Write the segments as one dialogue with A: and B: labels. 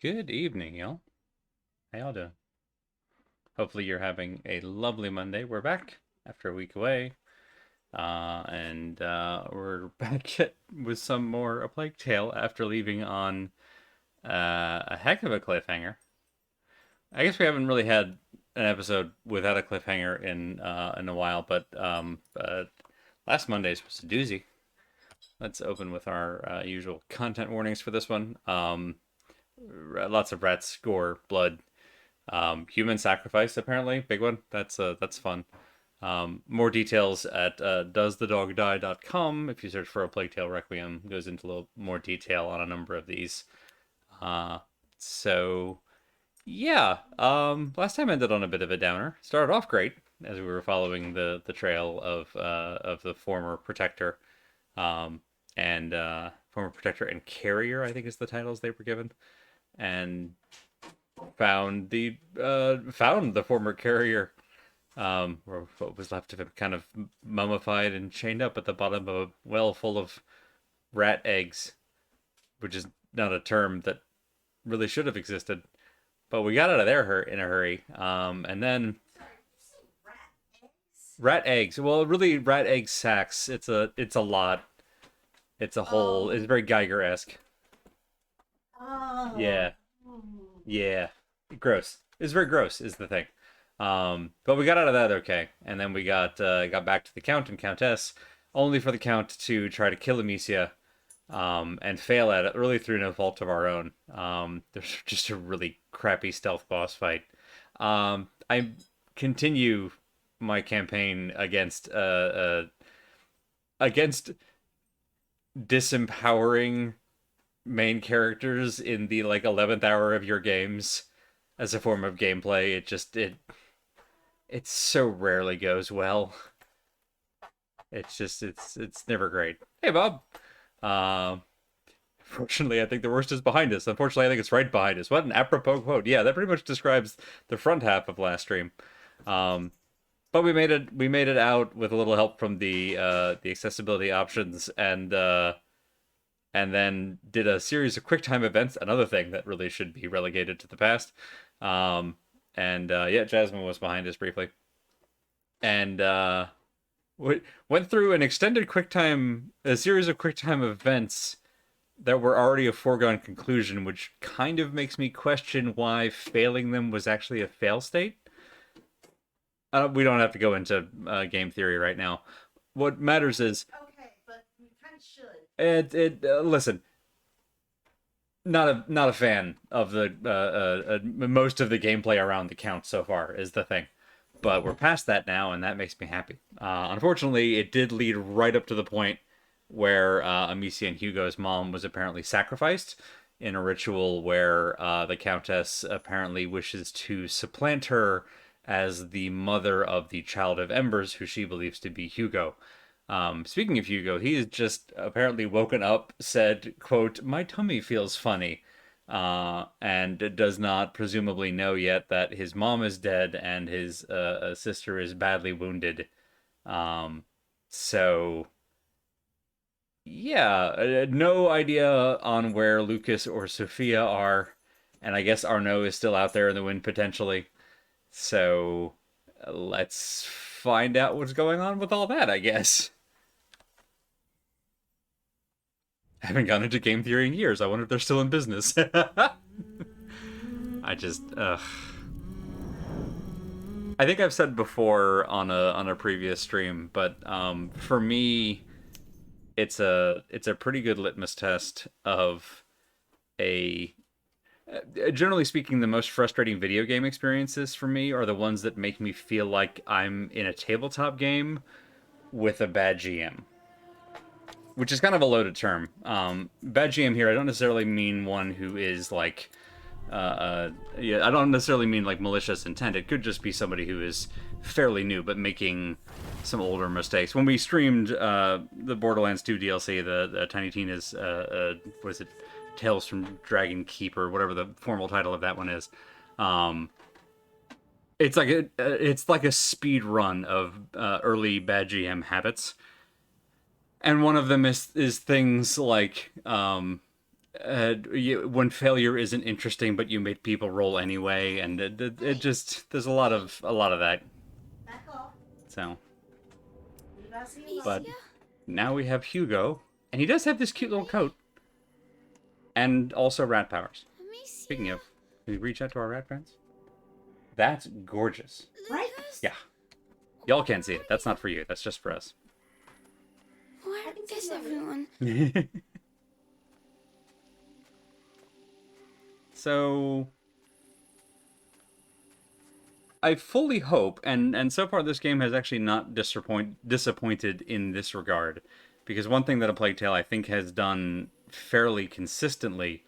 A: Good evening, y'all. How y'all doing? Hopefully you're having a lovely Monday. We're back after a week away, and we're back with some more A Plague Tale after leaving on a heck of a cliffhanger. I guess we haven't really had an episode without a cliffhanger in a while, but last Monday's was a doozy. Let's open with our usual content warnings for this one. Lots of rats, gore, blood, human sacrifice, apparently, big one. That's fun. More details at doesthedogdie.com. If you search for A Plague Tale Requiem, goes into a little more detail on a number of these. Uh, so yeah, last time ended on a bit of a downer. Started off great as we were following the trail of the former protector, um, and former protector and carrier, I think is the titles they were given, and found the former carrier, or what was left of him, kind of mummified and chained up at the bottom of a well full of rat eggs, which is not a term that really should have existed. But we got out of there in a hurry. And then rat eggs. Well, really, rat egg sacks. It's a lot. It's a whole. It's very Geiger-esque. Yeah, yeah. Gross. It's very gross. Is the thing. But we got out of that okay, and then we got back to the Count and Countess, only for the Count to try to kill Amicia, and fail at it, really through no fault of our own. There's just a really crappy stealth boss fight. I continue my campaign against disempowering main characters in the like 11th hour of your games as a form of gameplay. It so rarely goes well. It's never great. Hey Bob. Uh, Fortunately, I think the worst is behind us. Unfortunately, I think it's right behind us. What an apropos quote. Yeah, that pretty much describes the front half of last stream. Um, but we made it out with a little help from the accessibility options, and then did a series of QuickTime events, another thing that really should be relegated to the past. And yeah, Jasmine was behind us briefly. And went through an extended QuickTime, a series of QuickTime events that were already a foregone conclusion, which kind of makes me question why failing them was actually a fail state. We don't have to go into game theory right now. What matters is
B: Okay, but we kind of should.
A: listen, not a fan of the most of the gameplay around the count so far is the thing, but we're past that now, and that makes me happy. Unfortunately, it did lead right up to the point where Amicia and Hugo's mom was apparently sacrificed in a ritual where the Countess apparently wishes to supplant her as the mother of the Child of Embers, who she believes to be Hugo. Speaking of Hugo, he's just apparently woken up, said, quote, "My tummy feels funny," and does not presumably know yet that his mom is dead and his sister is badly wounded. Um, so, yeah, no idea on where Lucas or Sophia are, and I guess Arnaud is still out there in the wind potentially. So, let's find out what's going on with all that, I guess. I haven't gone into game theory in years. I wonder if they're still in business. I just, I think I've said before on a previous stream, but for me, it's a pretty good litmus test of a. Generally speaking, the most frustrating video game experiences for me are the ones that make me feel like I'm in a tabletop game with a bad GM, which is kind of a loaded term. Bad GM here, I don't necessarily mean one who is like, yeah, I don't necessarily mean like malicious intent. It could just be somebody who is fairly new but making some older mistakes. When we streamed the Borderlands 2 DLC, the Tiny Tina's, what is it, Tales from Dragon Keep or whatever the formal title of that one is. Um, it's like a speed run of early bad GM habits, and one of them is things like when failure isn't interesting, but you make people roll anyway, and it
B: Hey,
A: just there's a lot of that.
B: back off.
A: So,
B: Leave us
A: but
B: alone.
C: Amicia?
A: now we have Hugo, and he does have this cute little coat, and also rat powers. Speaking
C: Amicia?
A: of, can we reach out to our rat friends? That's gorgeous.
B: Right?
C: Lucas?
A: Yeah, y'all can't see it. That's not for you. That's just for us.
C: Where
B: I can see
C: is
B: you.
C: everyone?
A: So I fully hope, and so far this game has actually not disappointed in this regard, because one thing that A Plague Tale I think has done fairly consistently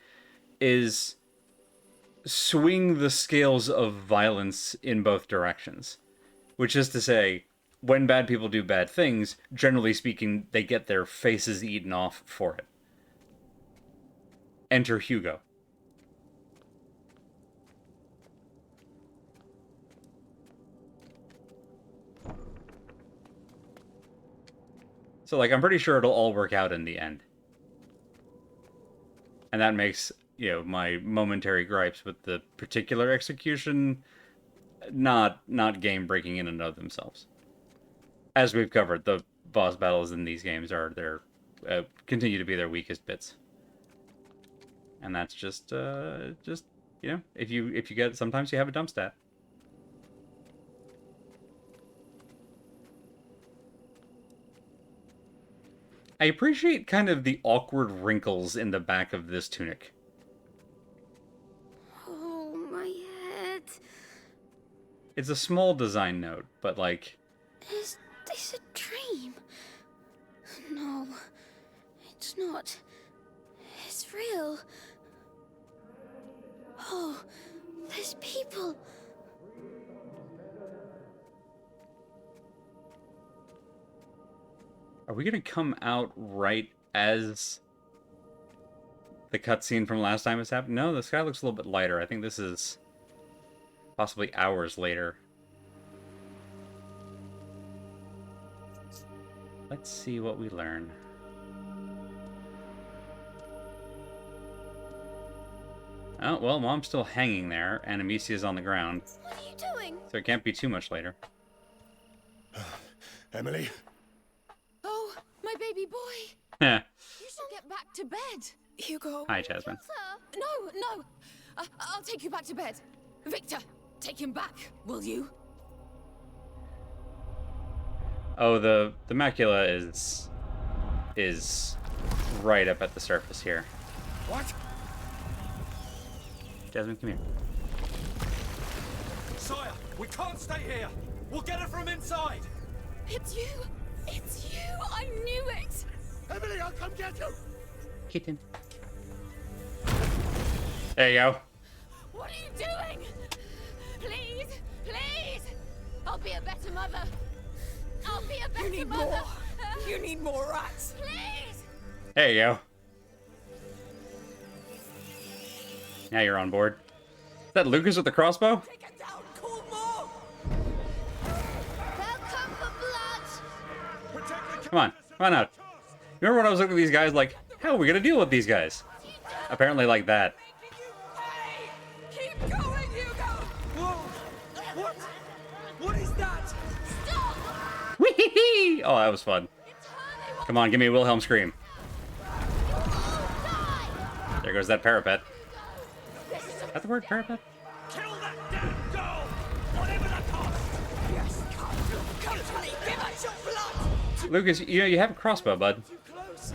A: is swing the scales of violence in both directions. Which is to say, when bad people do bad things, generally speaking, they get their faces eaten off for it. Enter Hugo. So, like, I'm pretty sure it'll all work out in the end. And that makes, my momentary gripes with the particular execution not game breaking in and of themselves. As we've covered, the boss battles in these games are their continue to be their weakest bits. And that's just if you get, sometimes you have a dump stat. I appreciate kind of the awkward wrinkles in the back of this tunic.
C: Oh, my head.
A: It's a small design note, but like,
C: Is this a dream? No, it's not. It's real. Oh, there's people.
A: are we gonna come out right as the cutscene from last time has happened? No, the sky looks a little bit lighter. I think this is possibly hours later. Let's see what we learn. Oh, well, Mom's still hanging there, and Amicia's on the ground,
C: What are you doing?
A: so it can't be too much later.
D: Emily?
E: Oh, my baby boy.
A: Heh.
E: You should get back to bed. Hugo.
A: Hi, Jasmine.
E: Sir? No. I'll take you back to bed. Victor, take him back, will you?
A: Oh, the macula is right up at the surface here.
D: What?
A: Jasmine, come here.
D: Sire, we can't stay here. We'll get her from inside.
E: It's you. It's you. I knew it.
D: Emily, I'll come get you.
A: Kitten. There you go.
E: What are you doing? Please, please. I'll be a better mother. I'll be a better mother.
F: You need more rats.
E: Please.
A: There you go. Now you're on board. Is that Lucas with the crossbow?
F: Take it down, cool more.
C: They'll come for blood.
D: Protect the
A: Come on out. Remember when I was looking at these guys like, how are we gonna deal with these guys? Apparently like that.
F: Hey, keep going, Hugo.
D: Whoa! What? What is that?
E: Stop.
A: Whee! Oh, that was fun.
E: It's her they want.
A: Come on, give me a Wilhelm scream.
E: You'll all die.
A: There goes that parapet. Is that the word parapet?
D: Kill that damn girl! Whatever the cost!
F: Yes, come, Tony, give us your blood.
A: Lucas, you have a crossbow, bud.
D: Too close.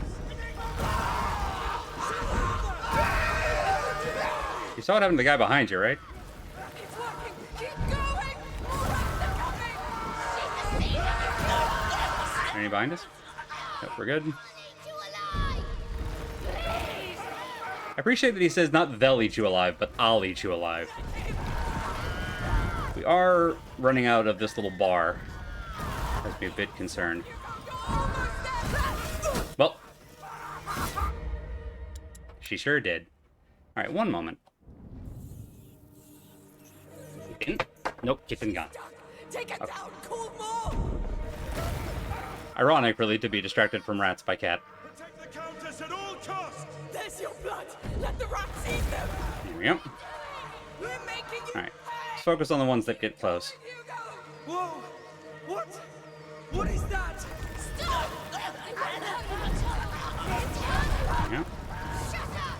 A: You saw what happened to the guy behind you, right?
F: It's working. Keep going. More rats are coming.
A: Any behind us? Nope, we're good.
C: You alive. Please.
A: I appreciate that he says not they'll eat you alive, but I'll eat you alive. We are running out of this little bar. Has me a bit concerned. Well, she sure did. Alright, one moment. Kitten? Nope, kitten gone.
F: Take it down, cool more.
A: Ironic, really, to be distracted from rats by cat.
D: Protect the Countess at all costs!
F: There's Where's your blood? Let the rats eat them!
A: Here we go.
F: We're making you
A: Alright.
F: pay!
A: Let's focus on the ones that get close.
F: Hugo!
D: Whoa! What? What is that?
C: Stop!
A: Yeah.
C: Shut up!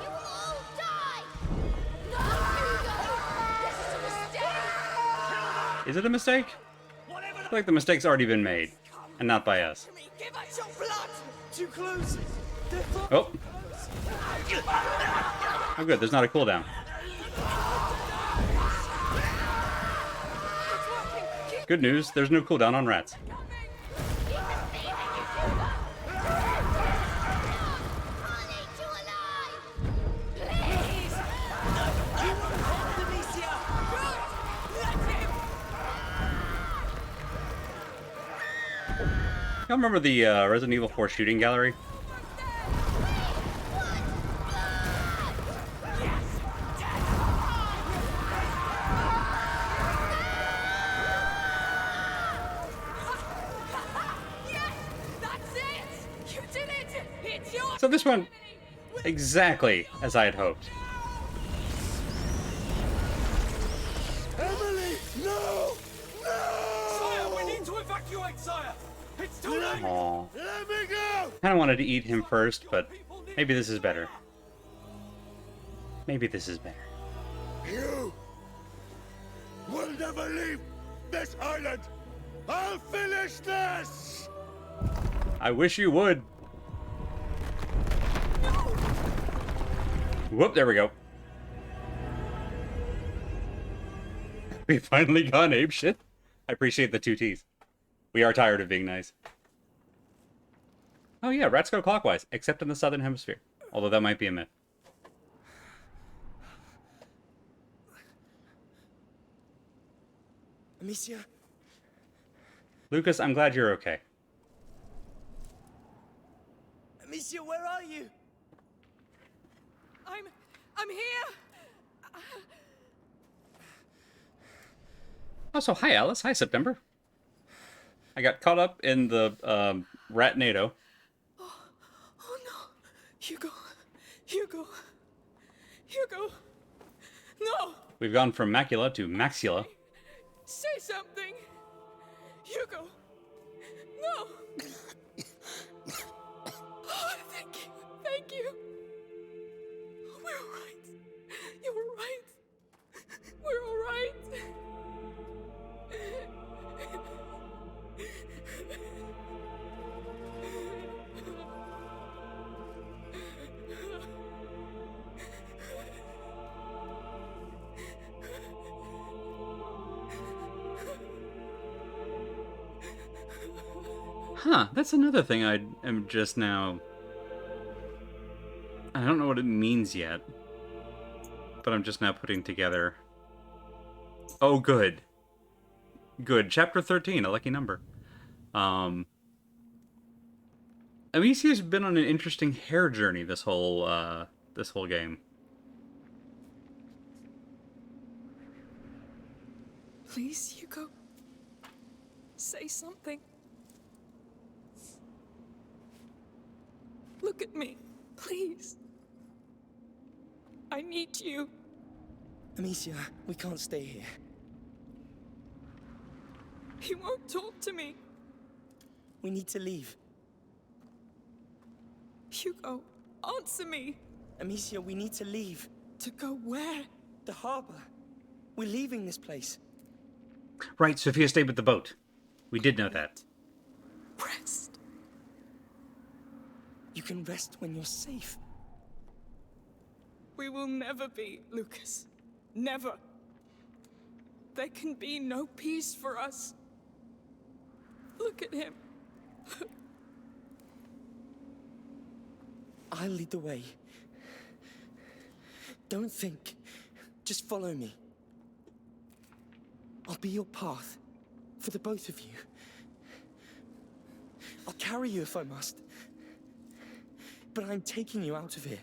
C: You will all die! No, Hugo! This is a mistake!
A: Is it a mistake? I feel like the mistake's already been made. And not by us.
F: Give us your blood!
D: Too close. They're far
A: Oh.
D: too close.
A: Oh good, there's not a cooldown. Good news, there's no cooldown on rats.
C: I'll eat you alive!
F: Please! You won't hold Amicia! Let him!
A: Y'all remember the Resident Evil 4 shooting gallery?
F: Yes! That's it! You did it! It's your
A: So this went exactly as I had hoped.
D: Emily! No! No!
F: Sire, we need to evacuate, sire! It's too late!
A: Aww.
D: Let me go!
A: Kinda wanted to eat him first, but maybe this is better. Maybe this is better.
D: You will never leave this island! I'll finish this!
A: I wish you would. Whoop, there we go. We finally gone apeshit. I appreciate the 2 T's. We are tired of being nice. Oh yeah, rats go clockwise, except in the southern hemisphere. Although that might be a myth.
D: Amicia?
A: Lucas, I'm glad you're okay.
D: Amicia, where are you?
F: I'm here!
A: Also, hi Alice, hi September. I got caught up in the Ratnado.
F: Oh no! Hugo! Hugo! Hugo! No!
A: We've gone from macula to maxilla.
F: Say something! Hugo! No! Oh, thank you! Thank you! We're alright! You're alright! We're alright!
A: Huh, that's another thing I am just now... I don't know what it means yet. But I'm just now putting together... Oh, good. Good. Chapter 13, a lucky number. Amicia's been on an interesting hair journey this whole game.
F: Please, Hugo. Say something. Look at me, please. I need you.
D: Amicia, we can't stay here.
F: He won't talk to me.
D: We need to leave.
F: Hugo, answer me.
D: Amicia, we need to leave.
F: To go where?
D: The harbor. We're leaving this place.
A: Right, Sophia stayed with the boat. We did know that.
F: Rest.
D: You can rest when you're safe.
F: We will never be, Lucas. Never. There can be no peace for us. Look at him.
D: I'll lead the way. Don't think. Just follow me. I'll be your path for the both of you. I'll carry you if I must. But I'm taking you out of here.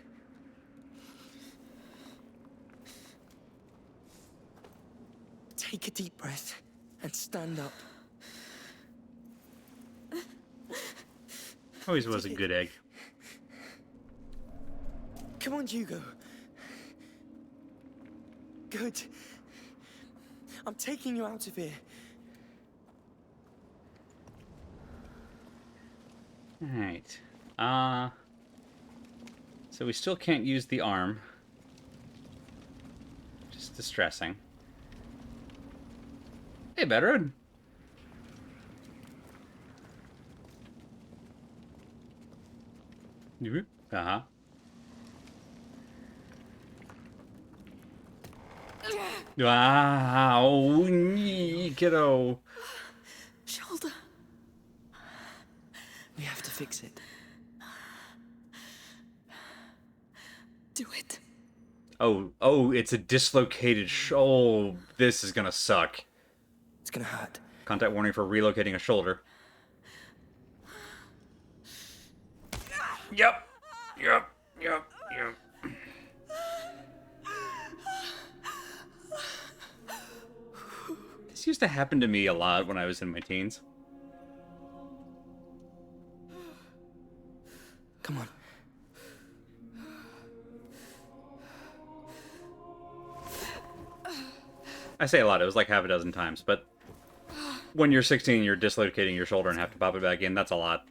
D: Take a deep breath and stand up.
A: Always was a good egg.
D: Come on, Hugo. Good. I'm taking you out of here.
A: Alright. So we still can't use the arm. Just distressing. Hey, Bedroad. Uh-huh. Wow, kiddo.
F: Shoulder.
D: We have to fix it.
F: Do it.
A: Oh, it's a dislocated oh, this is gonna suck.
D: It's gonna hurt.
A: Contact warning for relocating a shoulder. Yep. This used to happen to me a lot when I was in my teens.
D: Come on.
A: I say a lot, it was like half a dozen times, but when you're 16, you're dislocating your shoulder and have to pop it back in, that's a lot.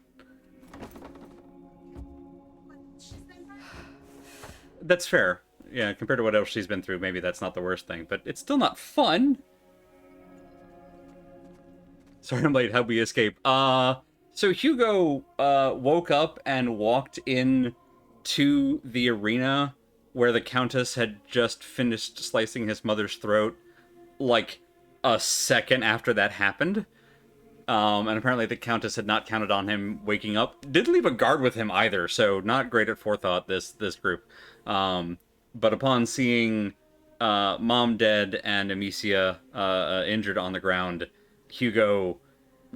A: That's fair. Yeah, compared to what else she's been through, maybe that's not the worst thing, but it's still not fun. Sorry I'm late, how'd we escape? So Hugo, woke up and walked in to the arena where the Countess had just finished slicing his mother's throat, like, a second after that happened. And apparently the Countess had not counted on him waking up. Didn't leave a guard with him either, so not great at forethought, this group. But upon seeing Mom dead and Amicia injured on the ground, Hugo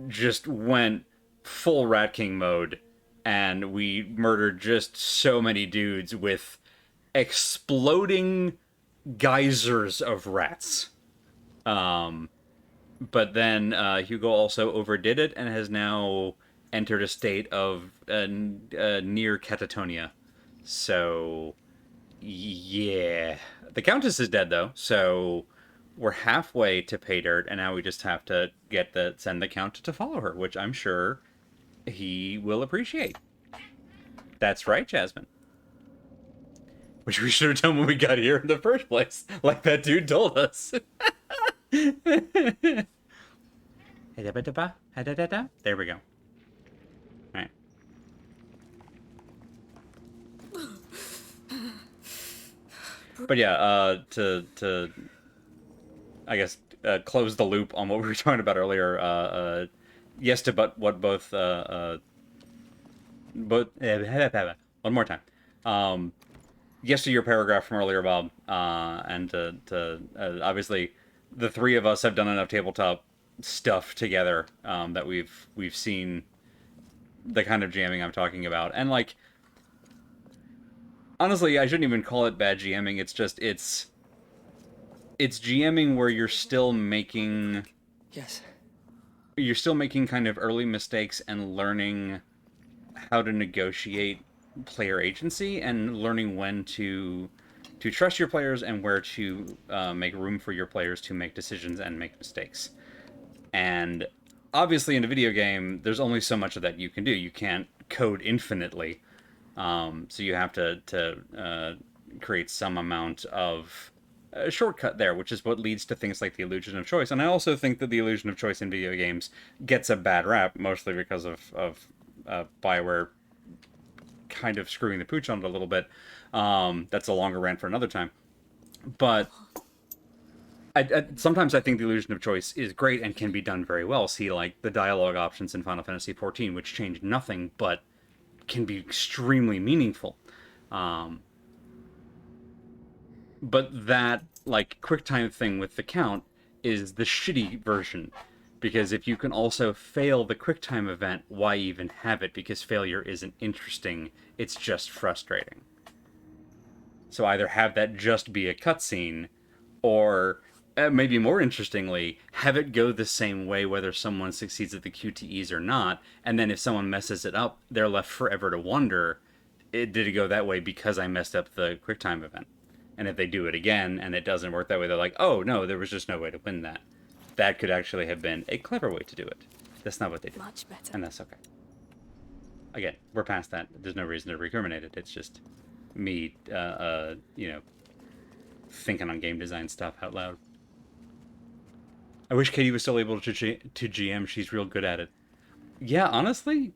A: just went full Rat King mode, and we murdered just so many dudes with exploding geysers of rats. But then Hugo also overdid it and has now entered a state of near catatonia. So, yeah. The Countess is dead, though, so we're halfway to pay dirt, and now we just have to send the Count to follow her, which I'm sure he will appreciate. That's right, Jasmine. Which we should have done when we got here in the first place, like that dude told us. There we go. Alright. But yeah, to I guess close the loop on what we were talking about earlier, yes to what both one more time. Yes to your paragraph from earlier, Bob, and to obviously the three of us have done enough tabletop stuff together that we've seen the kind of jamming I'm talking about, and like honestly, I shouldn't even call it bad GMing. It's just it's GMing where you're still making kind of early mistakes and learning how to negotiate player agency and learning when to trust your players and where to make room for your players to make decisions and make mistakes. And obviously in a video game, there's only so much of that you can do. You can't code infinitely. So you have to create some amount of shortcut there, which is what leads to things like the illusion of choice. And I also think that the illusion of choice in video games gets a bad rap, mostly because of BioWare kind of screwing the pooch on it a little bit. That's a longer rant for another time. But sometimes I think the illusion of choice is great and can be done very well. See, like, the dialogue options in Final Fantasy XIV, which change nothing, but can be extremely meaningful. But that, like, QuickTime thing with the Count is the shitty version. Because if you can also fail the QuickTime event, why even have it? Because failure isn't interesting, it's just frustrating. So either have that just be a cutscene, or maybe more interestingly, have it go the same way whether someone succeeds at the QTEs or not, and then if someone messes it up, they're left forever to wonder, did it go that way because I messed up the QuickTime event? And if they do it again and it doesn't work that way, they're like, oh no, there was just no way to win that. That could actually have been a clever way to do it. That's not what they did.
F: Much better.
A: And that's okay. Again, we're past that. There's no reason to recriminate it. It's just me, thinking on game design stuff out loud. I wish Katie was still able to GM. She's real good at it. Yeah, honestly,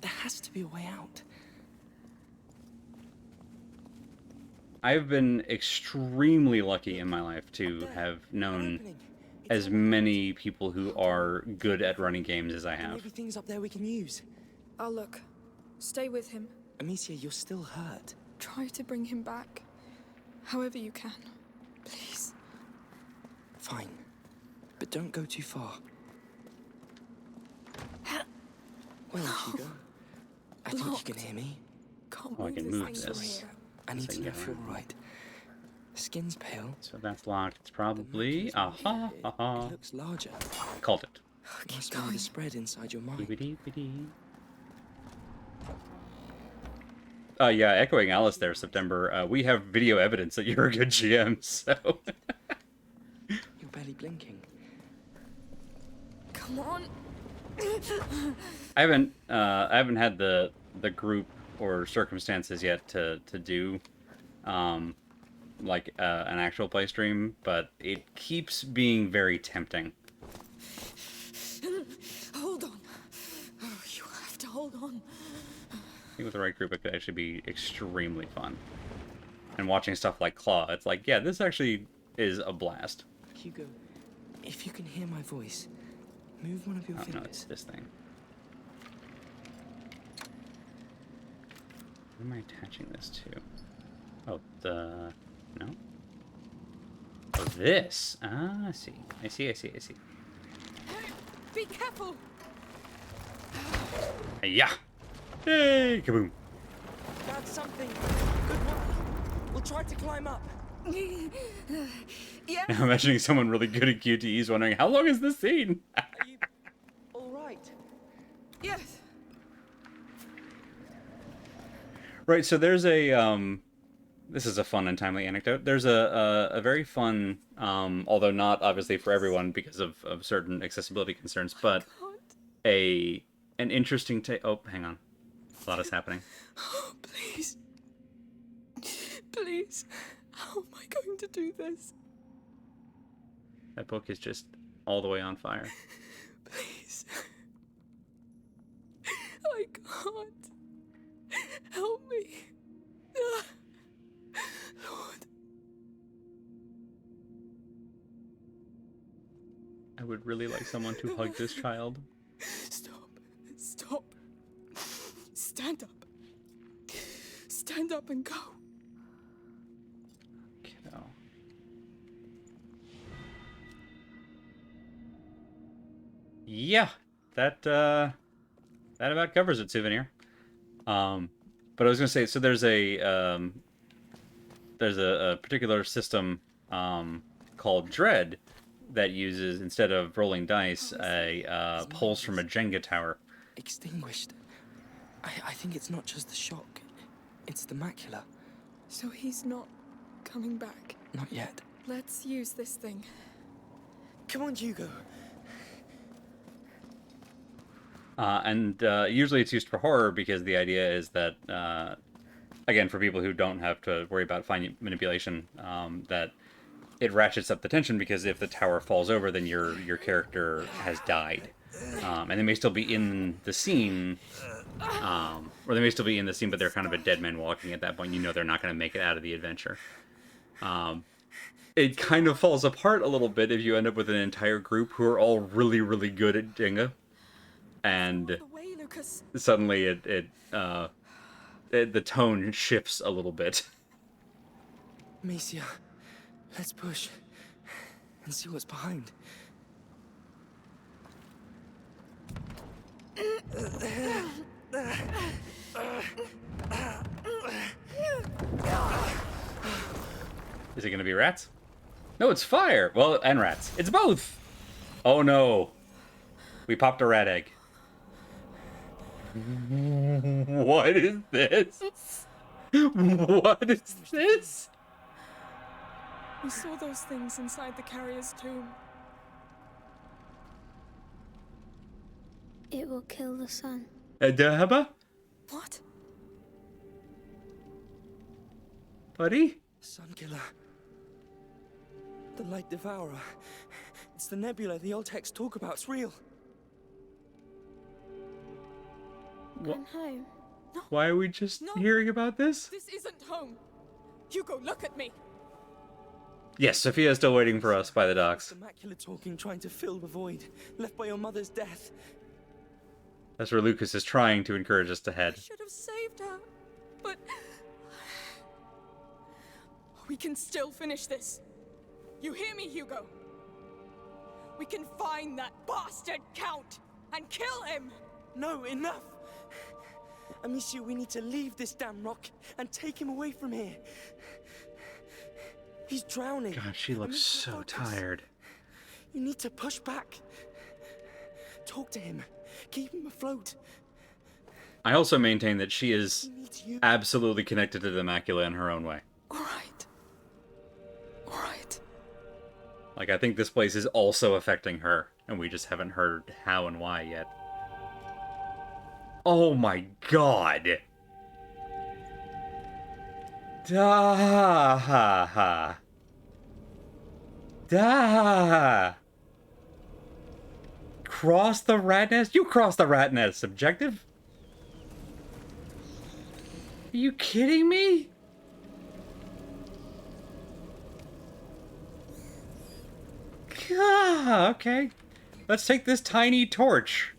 D: There has to be a way out.
A: I've been extremely lucky in my life to have known
D: Opening. It's
A: as
D: all-
A: many people who are good at running games as I
D: There may
A: have.
D: be things up there we can use.
F: I'll look. Stay with him.
D: Amicia, you're still hurt.
F: Try to bring him back. However you can. Please.
D: Fine. But don't go too far. Well, Hugo. I think you can hear me.
F: Can't
A: Oh, I can
F: move
A: move
F: this thing
A: this.
F: from here.
D: I need
A: So
D: to
A: you
D: know
A: get
D: if you're
A: around.
D: alright. Skin's pale.
A: So that's locked. It's
D: The
A: probably...
D: mercury's not
A: Aha!
D: here.
A: Aha!
D: It looks larger.
A: Called it.
D: Must
F: Keep
D: be the
F: going.
D: spread inside your mind.
A: Dee-wee-dee-wee-dee. Yeah, echoing Alice there, September. We have video evidence that you're a good GM, so...
D: You're barely blinking.
F: Come on.
A: I haven't had the group or circumstances yet to do an actual play stream, but it keeps being very tempting.
F: Hold on. Oh, you have to hold on.
A: I think with the right group, it could actually be extremely fun. And watching stuff like Claw, it's like, yeah, this actually is a blast.
D: Hugo, if you can hear my voice, move one of your
A: Oh no, it's
D: fingers.
A: this thing. What am I attaching this to? Oh, no? Oh, this! Ah, I see. I see.
F: Be careful.
A: Yeah! Hey, kaboom!
D: That's something. Good work. We'll try to climb up.
F: Yeah.
A: I'm imagining someone really good at QTEs wondering, how long is this scene?
D: Are you alright?
F: Yes.
A: Right, so there's a, this is a fun and timely anecdote. There's a very fun, although not obviously for everyone because of certain accessibility concerns, but an interesting oh, hang on. A lot is happening.
F: Oh, please. Please. How am I going to do this?
A: That book is just all the way on fire.
F: Please. I can't. Help me. Lord.
A: I would really like someone to hug this child.
F: Stop. Stop. Stand up. Stand up and go.
A: Kiddo. Yeah, that about covers it, Souvenir. But I was gonna say, so there's a particular system called Dread that uses, instead of rolling dice, a pulse from a Jenga tower.
D: Extinguished. I think it's not just the shock. It's the macula.
F: So he's not coming back.
D: Not yet.
F: Let's use this thing.
D: Come on, Hugo.
A: And usually it's used for horror because the idea is that, again, for people who don't have to worry about fine manipulation, that it ratchets up the tension because if the tower falls over, then your character has died. And they may still be in the scene, or they may still be in the scene, but they're kind of a dead man walking at that point. You know they're not going to make it out of the adventure. It kind of falls apart a little bit if you end up with an entire group who are all really, really good at Jenga. And
F: Away, Lucas.
A: suddenly the tone shifts a little bit.
D: Amicia, let's push and see what's behind.
A: Is it going to be rats? No, it's fire. Well, and rats. It's both. Oh no. We popped a rat egg. What is this? What is this?
F: We saw those things inside the carrier's tomb.
C: It will kill the sun.
A: Adaba?
F: What?
A: Buddy?
D: Sunkiller. The Light Devourer. It's the nebula the old texts talk about. It's real.
C: Going home.
A: Why are we just
F: No.
A: hearing about this?
F: This isn't home. Hugo, look at me.
A: Yes, Sophia's still waiting for us by the docks.
D: The macula talking, trying to fill the void left by your mother's death.
A: That's where Lucas is trying to encourage us to
F: I
A: head.
F: should have saved her. But we can still finish this. You hear me, Hugo? We can find that bastard Count and kill him.
D: No, enough! Amicia, we need to leave this damn rock and take him away from here. He's drowning.
A: God, she looks
D: Amicia,
A: so
D: focus.
A: tired.
D: You need to push back. Talk to him. Keep him afloat.
A: I also maintain that she is
D: He needs you.
A: absolutely connected to the macula in her own way.
F: All right. All right.
A: Like, I think this place is also affecting her, and we just haven't heard how and why yet. Oh my god! Da ha ha. Da. Cross the rat nest? You cross the rat nest, objective? Are you kidding me? Ah, okay. Let's take this tiny torch.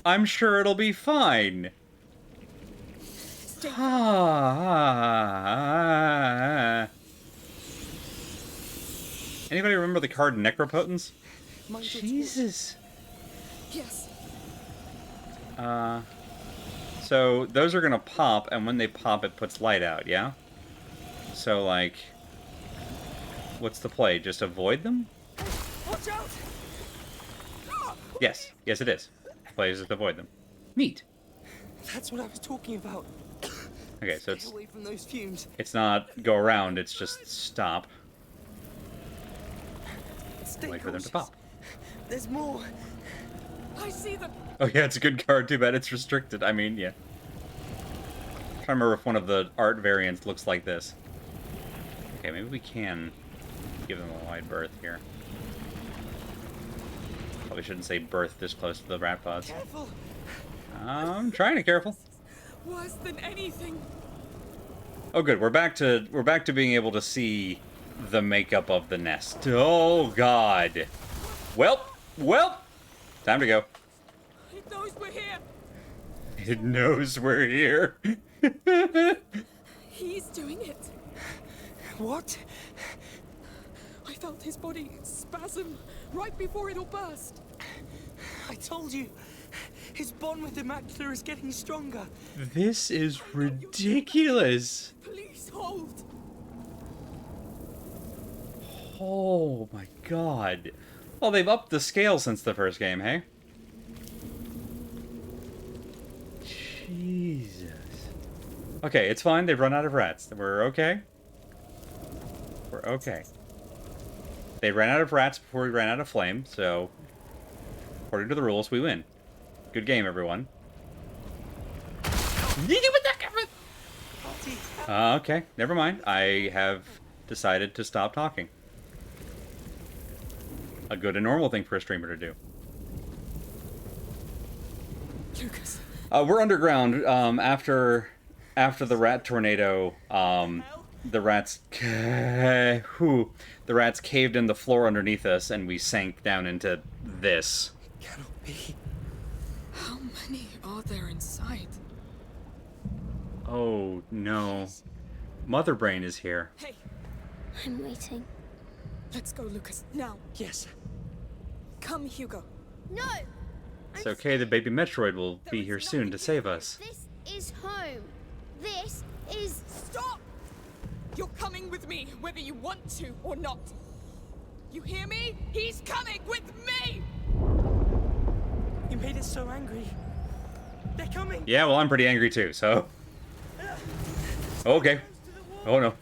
A: I'm sure it'll be fine. Ah. Anybody remember the card Necropotence?
D: Mind your
A: Jesus.
F: Yes.
A: So those are gonna pop, and when they pop, it puts light out, yeah? So, like, what's the play? Just avoid them?
F: Watch out!
A: Yes. Yes, it is. The play is just avoid them. Neat.
D: That's what I was talking about.
A: Okay, so
D: Get away from those fumes.
A: it's not go around, it's just stop.
D: Stay
A: Wait for them to
D: cautious.
A: pop.
D: There's more.
F: I see them.
A: Oh yeah, it's a good card, too bad it's restricted. I mean, yeah. I'm trying to remember if one of the art variants looks like this. Okay, maybe we can give them a wide berth here. Probably shouldn't say berth this close to the rat pods.
D: Careful.
A: I'm trying to careful.
F: Worse than anything.
A: Oh good, we're back to being able to see the makeup of the nest. Oh god. Well, time to go.
F: It knows we're here.
A: It knows we're here.
F: He's doing it.
D: What?
F: I felt his body spasm right before it all burst.
D: I told you. His bond with the macula is getting stronger.
A: This is ridiculous.
F: Please hold.
A: Oh my god. Well, they've upped the scale since the first game, hey? Jesus. Okay, it's fine. They've run out of rats. We're okay. We're okay. They ran out of rats before we ran out of flame, so according to the rules, we win. Good game, everyone. Okay, never mind. I have decided to stop talking. A good and normal thing for a streamer to do.
F: Lucas.
A: We're underground. After the rat tornado, the rats caved in the floor underneath us, and we sank down into this.
D: Cannot be.
F: How many are there inside?
A: Oh no, Mother Brain is here.
F: Hey,
C: I'm waiting.
F: let's go, Lucas. Now.
D: Yes.
F: Come, Hugo.
C: No!
A: It's okay. The baby Metroid will be here soon to save us.
C: This is home. This is...
F: Stop! You're coming with me, whether you want to or not. You hear me? He's coming with me!
D: You made it so angry. They're coming!
A: Yeah, well, I'm pretty angry too, so. Okay. Oh no.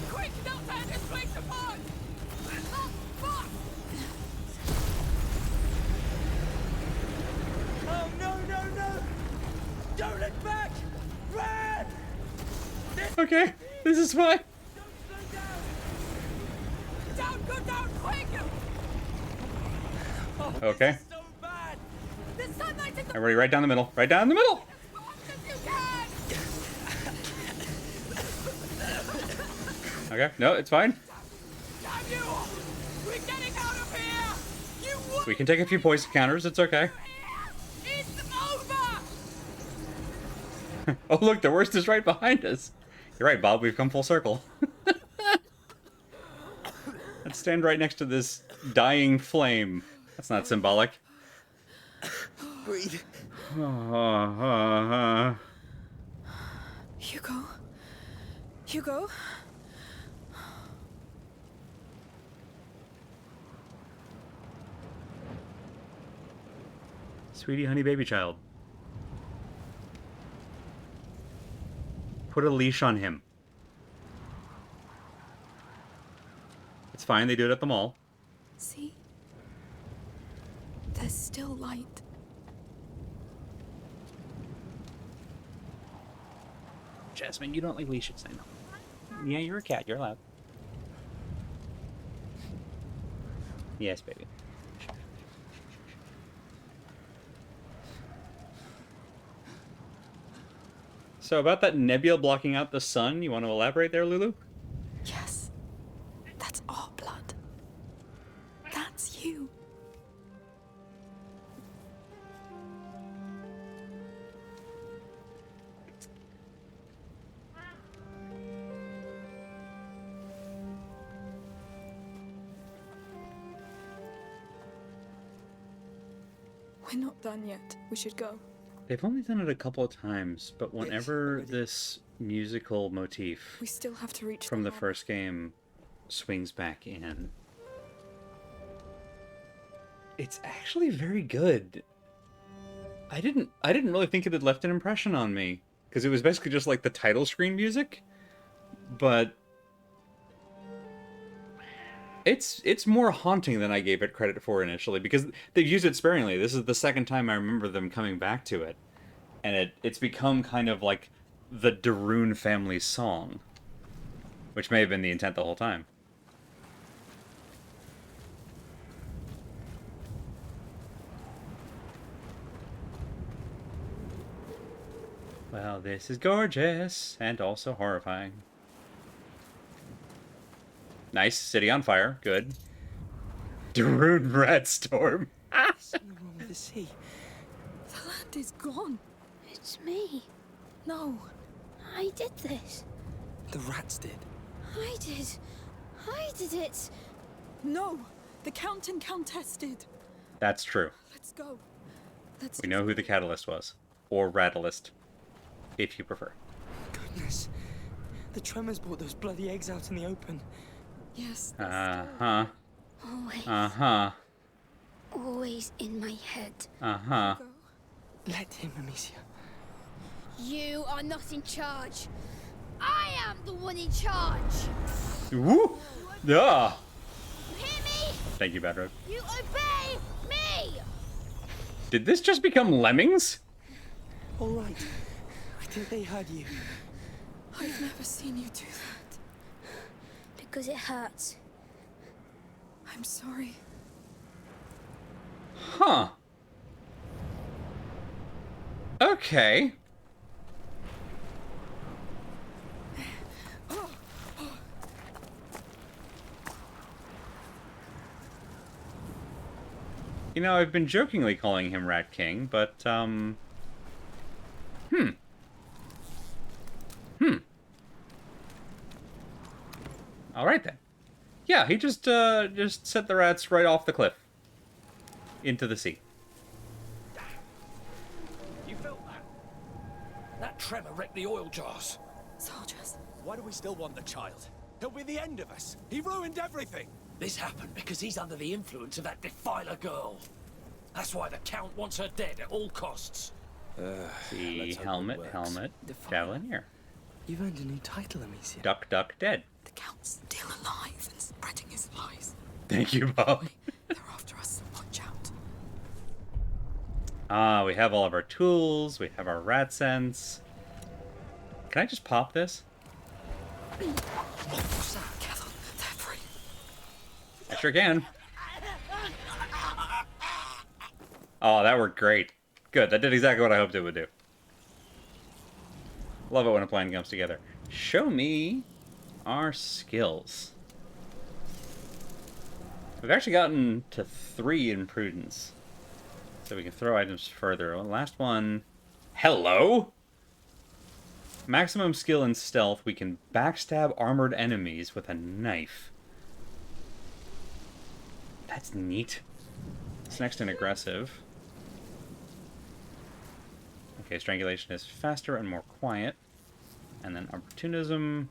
F: Quick, they'll tear this place apart! Oh, fuck!
D: Oh, no, no, no! Don't look back! Run!
A: Okay, this is fine.
D: Don't slow down!
F: Down, go down, quick!
D: Oh,
A: Okay.
D: This is so bad!
F: The sunlight's in the
A: Everybody right down the middle. Right down the middle!
F: as fast as you can!
A: Okay, no, it's fine.
F: Damn you! We're getting out of here! You won't
A: We can take a few poison counters, it's okay.
F: here! It's over!
A: Oh, look, the worst is right behind us. You're right, Bob, we've come full circle. Let's stand right next to this dying flame. That's not symbolic.
D: Breathe.
F: Hugo? Hugo?
A: Sweetie, honey, baby child. Put a leash on him. It's fine, they do it at the mall.
F: See? There's still light.
A: Jasmine, you don't like leashes, I know. Yeah, you're a cat, you're allowed. Yes, baby. So about that nebula blocking out the sun, you want to elaborate there, Lulu?
F: Yes. That's our blood. That's you. We're not done yet. We should go.
A: They've only done it a couple of times, but whenever this musical motif
F: We still have to reach
A: from the
F: harbor.
A: first game swings back in, it's actually very good. I didn't really think it had left an impression on me, because it was basically just like the title screen music, but it's more haunting than I gave it credit for initially, because they've used it sparingly. This is the second time I remember them coming back to it, and it's become kind of like the Darun family song, which may have been the intent the whole time. Well, this is gorgeous and also horrifying. Nice, city on fire, good. Darun rat storm.
D: Something wrong with the sea.
F: The land is gone.
C: It's me.
F: No.
C: I did this.
D: The rats did.
C: I did. I did it.
F: No. The Count and Countess did.
A: That's true.
F: Let's go. Let's
A: We know who the catalyst was, or ratalist, if you prefer.
D: Goodness. The tremors brought those bloody eggs out in the open.
F: Yes.
A: Uh-huh.
C: Always.
A: Uh-huh.
C: Always in my head.
A: Uh-huh.
D: Let him, Amicia.
C: You are not in charge. I am the one in charge.
A: Woo! Ah!
C: You hear me?
A: Thank you, Bad Road.
C: You obey me.
A: Did this just become Lemmings?
D: All right. I think they heard you.
F: I've never seen you do that.
C: Because it hurts.
F: I'm sorry.
A: Huh. Okay. You know, I've been jokingly calling him Rat King, but, Alright then. Yeah, he just set the rats right off the cliff. Into the sea.
G: You felt that? That tremor wrecked the oil jars.
F: Soldiers.
G: Why do we still want the child? He'll be the end of us. He ruined everything. This happened because he's under the influence of that defiler girl. That's why the Count wants her dead at all costs.
A: See,
D: Let's hope it
A: helmet,
D: works.
A: helmet,
D: Define.
A: javelin
D: You've earned a new title, Amicia.
A: duck, duck, dead.
F: The Count's still alive and spreading his lies.
A: Thank you, Bob.
F: They're after us, so watch out.
A: Ah, we have all of our tools. We have our rat sense. Can I just pop this?
F: Kevin, they're free.
A: I sure can. Oh, that worked great. Good, that did exactly what I hoped it would do. Love it when a plan comes together. Show me our skills. We've actually gotten to 3 in prudence. So we can throw items further. Well, last one. Hello? Maximum skill in stealth. We can backstab armored enemies with a knife. That's neat. It's next in aggressive. Okay, strangulation is faster and more quiet. And then opportunism.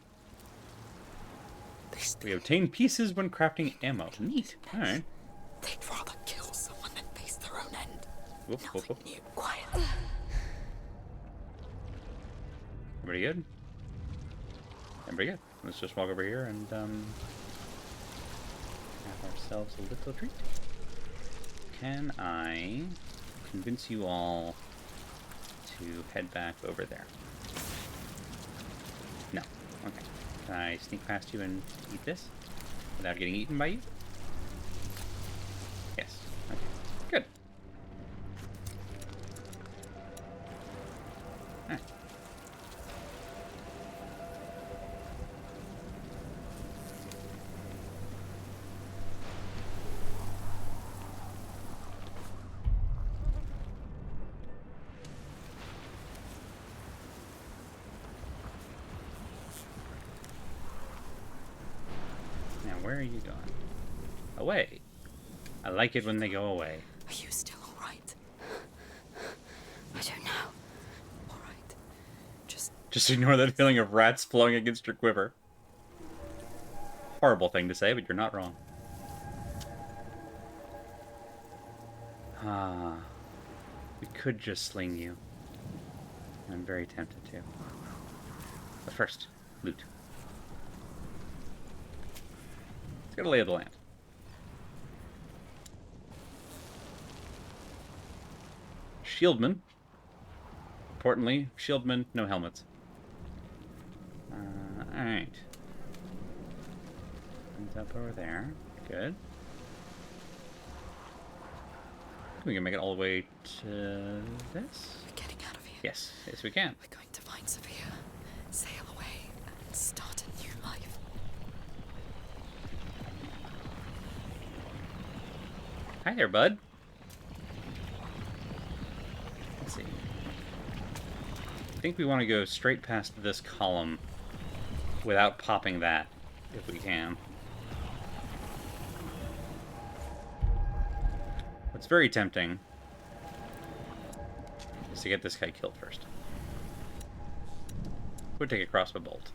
A: We obtain pieces when crafting ammo. Neat. Alright.
F: They'd rather kill someone than face their own end.
A: Whoop, whoop, whoop.
F: Nothing new. Quiet.
A: Everybody good? Everybody good. Let's just walk over here and have ourselves a little treat. Can I convince you all to head back over there? No. Okay. Can I sneak past you and eat this without getting eaten by you? Yes. Okay. Good. Alright. Now, where are you going? Away. I like it when they go away.
F: Are you still alright? I don't know. Alright.
A: Just ignore that feeling of rats flowing against your quiver. Horrible thing to say, but you're not wrong. Ah. We could just sling you. I'm very tempted to. But first, loot. Let's get a lay of the land. Shieldmen. Importantly, shieldmen, no helmets. Alright. Comes up over there. Good. We can make it all the way to this?
F: We're getting out of here.
A: Yes. Yes, we can.
F: We're going to find Sophia, sail away, and start a new life.
A: Hi there, bud. Let's see. I think we want to go straight past this column without popping that, if we can. What's very tempting is to get this guy killed first. Would take a crossbow bolt.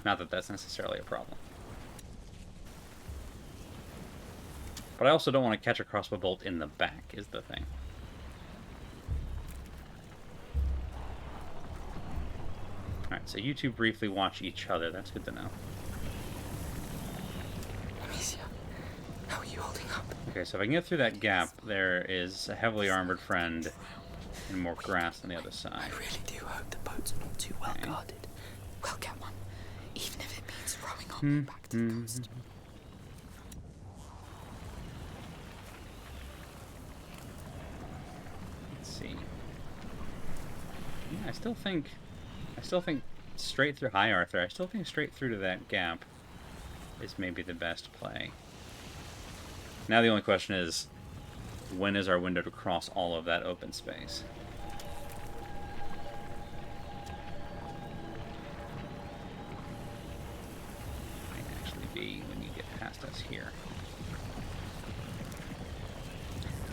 A: Not that that's necessarily a problem. But I also don't want to catch a crossbow bolt in the back, is the thing. Alright, so you two briefly watch each other. That's good to know.
D: Amicia, how are you holding up?
A: Okay, so if I can get through that gap, there is a heavily armored friend and more grass on the other
D: I
A: side.
D: really do hope the boats are not too well
A: Okay.
D: guarded.
F: We'll get one, even if it means rowing on back to the coast.
A: Let's see. Yeah, I still think straight through. Hi, Arthur. I still think straight through to that gap is maybe the best play. Now the only question is, when is our window to cross all of that open space? Might actually be when you get past us here.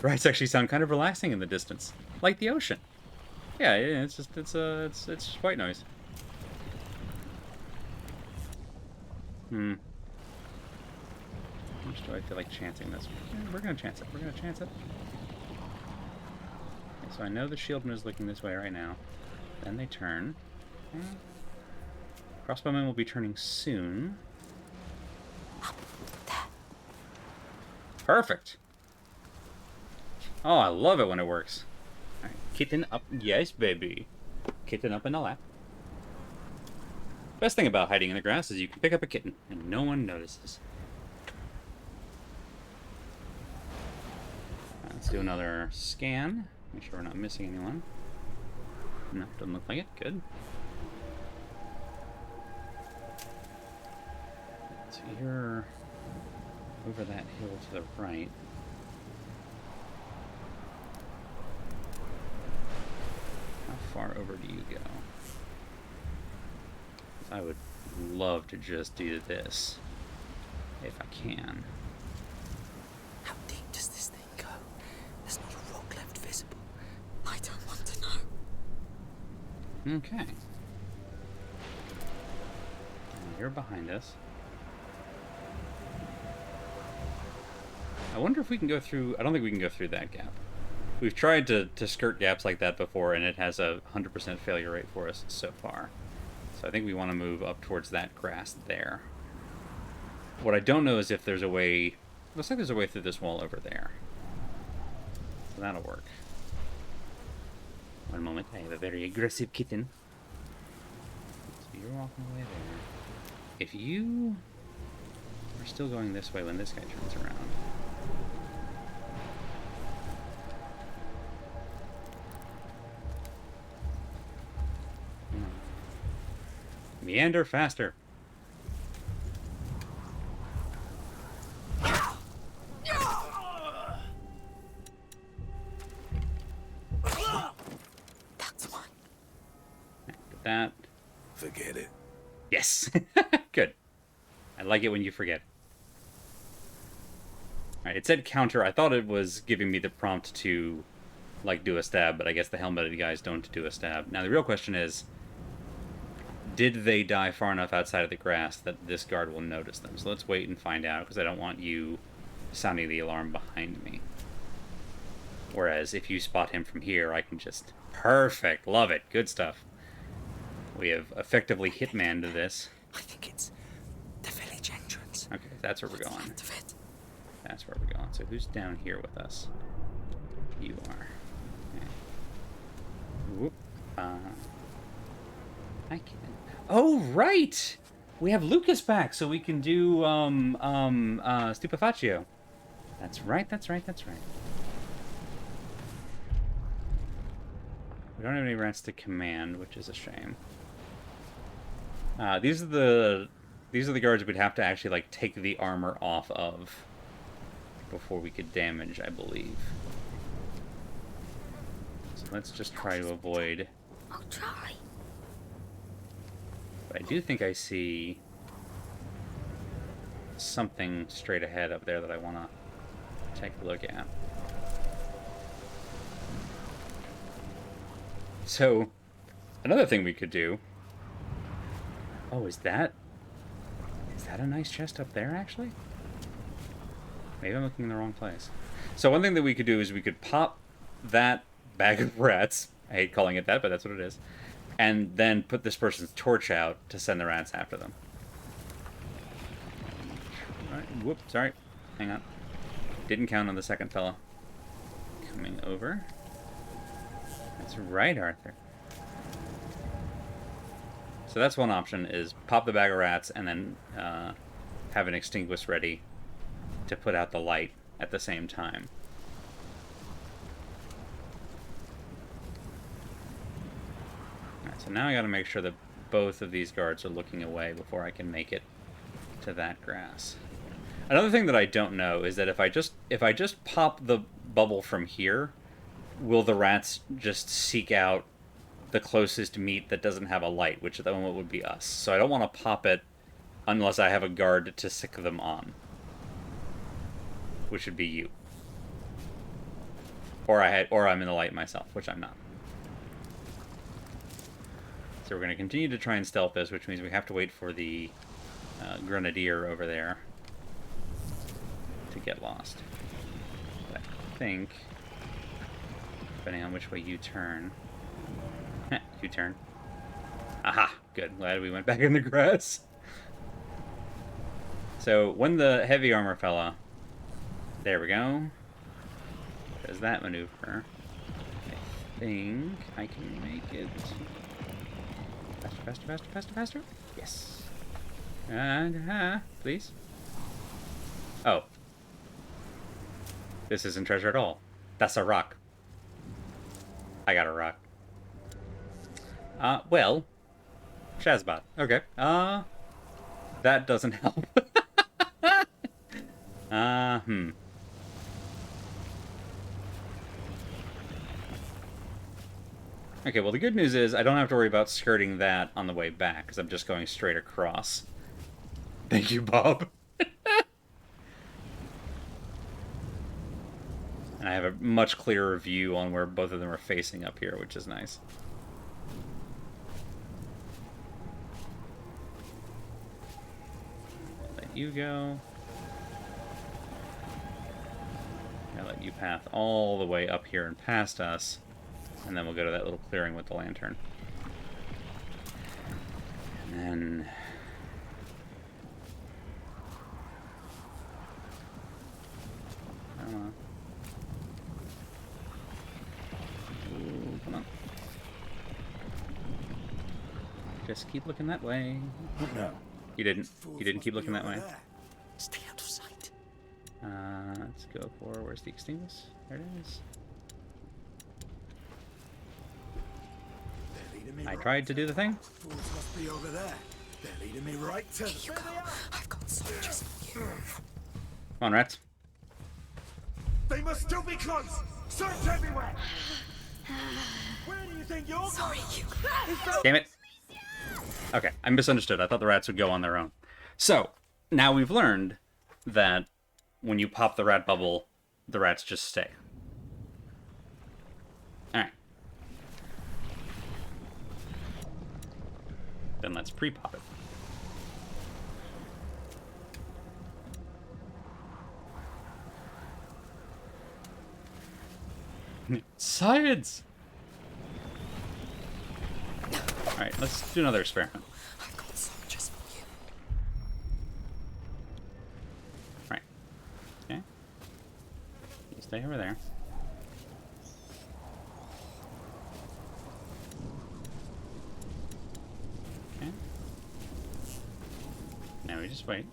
A: The rides actually sound kind of relaxing in the distance, like the ocean. Yeah, it's just white noise. much do I feel like chancing this? We're gonna chance it. We're gonna chance it. Okay, so I know the shieldman is looking this way right now. Then they turn. Okay. Crossbowman will be turning soon. Perfect. Oh, I love it when it works. All right, kitten up. Yes, baby. Kitten up in the lap. Best thing about hiding in the grass is you can pick up a kitten and no one notices. Let's do another scan. Make sure we're not missing anyone. No, doesn't look like it. Good. So you're over that hill to the right. How far over do you go? I would love to just do this, if I can.
D: How deep does this thing go? There's not a rock left visible.
F: I don't want to know.
A: Okay. And you're behind us. I wonder if we can go through... I don't think we can go through that gap. We've tried to skirt gaps like that before, and it has a 100% failure rate for us so far. So I think we want to move up towards that grass there. What I don't know is if there's a way... Looks like there's a way through this wall over there. So that'll work. One moment. I have a very aggressive kitten. So you're walking away there. If you are still going this way when this guy turns around... Meander faster.
D: That's one.
A: Get that.
G: Forget it.
A: Yes. Good. I like it when you forget. Alright, it said counter. I thought it was giving me the prompt to, like, do a stab, but I guess the helmeted guys don't do a stab. Now, the real question is, did they die far enough outside of the grass that this guard will notice them? So let's wait and find out, because I don't want you sounding the alarm behind me. Whereas if you spot him from here, I can just... Perfect! Love it! Good stuff. We have effectively hitmanned this.
D: I think it's the village entrance.
A: Okay, that's where we're
D: What's
A: going.
D: left of it?
A: That's where we're going. So who's down here with us? You are. Okay. Whoop. Hi, kitten. Oh, right! We have Lucas back, so we can do, Stupefatio. That's right, that's right, that's right. We don't have any rats to command, which is a shame. These are the guards we'd have to actually, like, take the armor off of before we could damage, I believe. So let's just try to avoid...
C: I'll try.
A: But I do think I see something straight ahead up there that I want to take a look at. So, another thing we could do... Oh, is that a nice chest up there, actually? Maybe I'm looking in the wrong place. So one thing that we could do is we could pop that bag of rats. I hate calling it that, but that's what it is. And then put this person's torch out to send the rats after them. Alright, whoop, sorry. Hang on. Didn't count on the second fella. Coming over. That's right, Arthur. So that's one option, is pop the bag of rats and then have an extinguish ready to put out the light at the same time. Alright, so now I gotta make sure that both of these guards are looking away before I can make it to that grass. Another thing that I don't know is that if I just pop the bubble from here, will the rats just seek out the closest meat that doesn't have a light, which at the moment would be us. So I don't want to pop it unless I have a guard to sick them on, which would be you. Or I'm in the light myself, which I'm not. So we're going to continue to try and stealth this, which means we have to wait for the grenadier over there. to get lost. But I think, depending on which way you turn... you turn. Aha! Good. Glad we went back in the grass. So, when the heavy armor fella... There we go. Does that maneuver. I think I can make it... Faster, faster, faster, faster, faster. Yes. Please. Oh. This isn't treasure at all. That's a rock. I got a rock. Well. Shazbot. Okay. That doesn't help. Okay, well the good news is I don't have to worry about skirting that on the way back, because I'm just going straight across. Thank you, Bob. And I have a much clearer view on where both of them are facing up here, which is nice. Let you go. I'll let you path all the way up here and past us. And then we'll go to that little clearing with the lantern. And then... Ooh, come on. Just keep looking that way.
G: No.
A: You didn't. You didn't keep looking that way.
D: Stay out of sight.
A: Let's go for... Where's the extinguish? There it is. I tried to do the thing.
G: Fools must be over there. They're leading me right to
D: Here you go. I've got soldiers for you.
A: Come on, rats.
G: They must still be close! Search everywhere! Where do you think you're
D: Sorry, you.
A: Damn it. Okay, I misunderstood. I thought the rats would go on their own. So, now we've learned that when you pop the rat bubble, the rats just stay. Alright. Then let's pre-pop it. Science! Alright, let's do another experiment.
D: I've got soldiers for you.
A: Right. Okay. You stay over there. Okay. Now we just wait.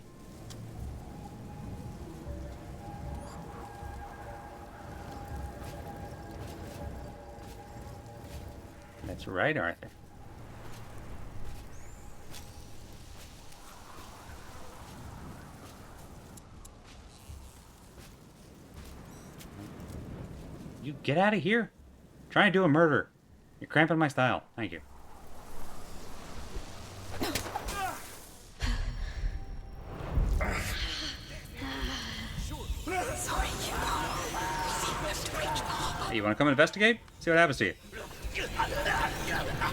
A: That's right, Arthur. You get out of here. Try and do a murder. You're cramping my style. Thank you.
D: Sorry, you. We seem to have to reach the harbor.
A: Hey, you want to come investigate? See what happens to you.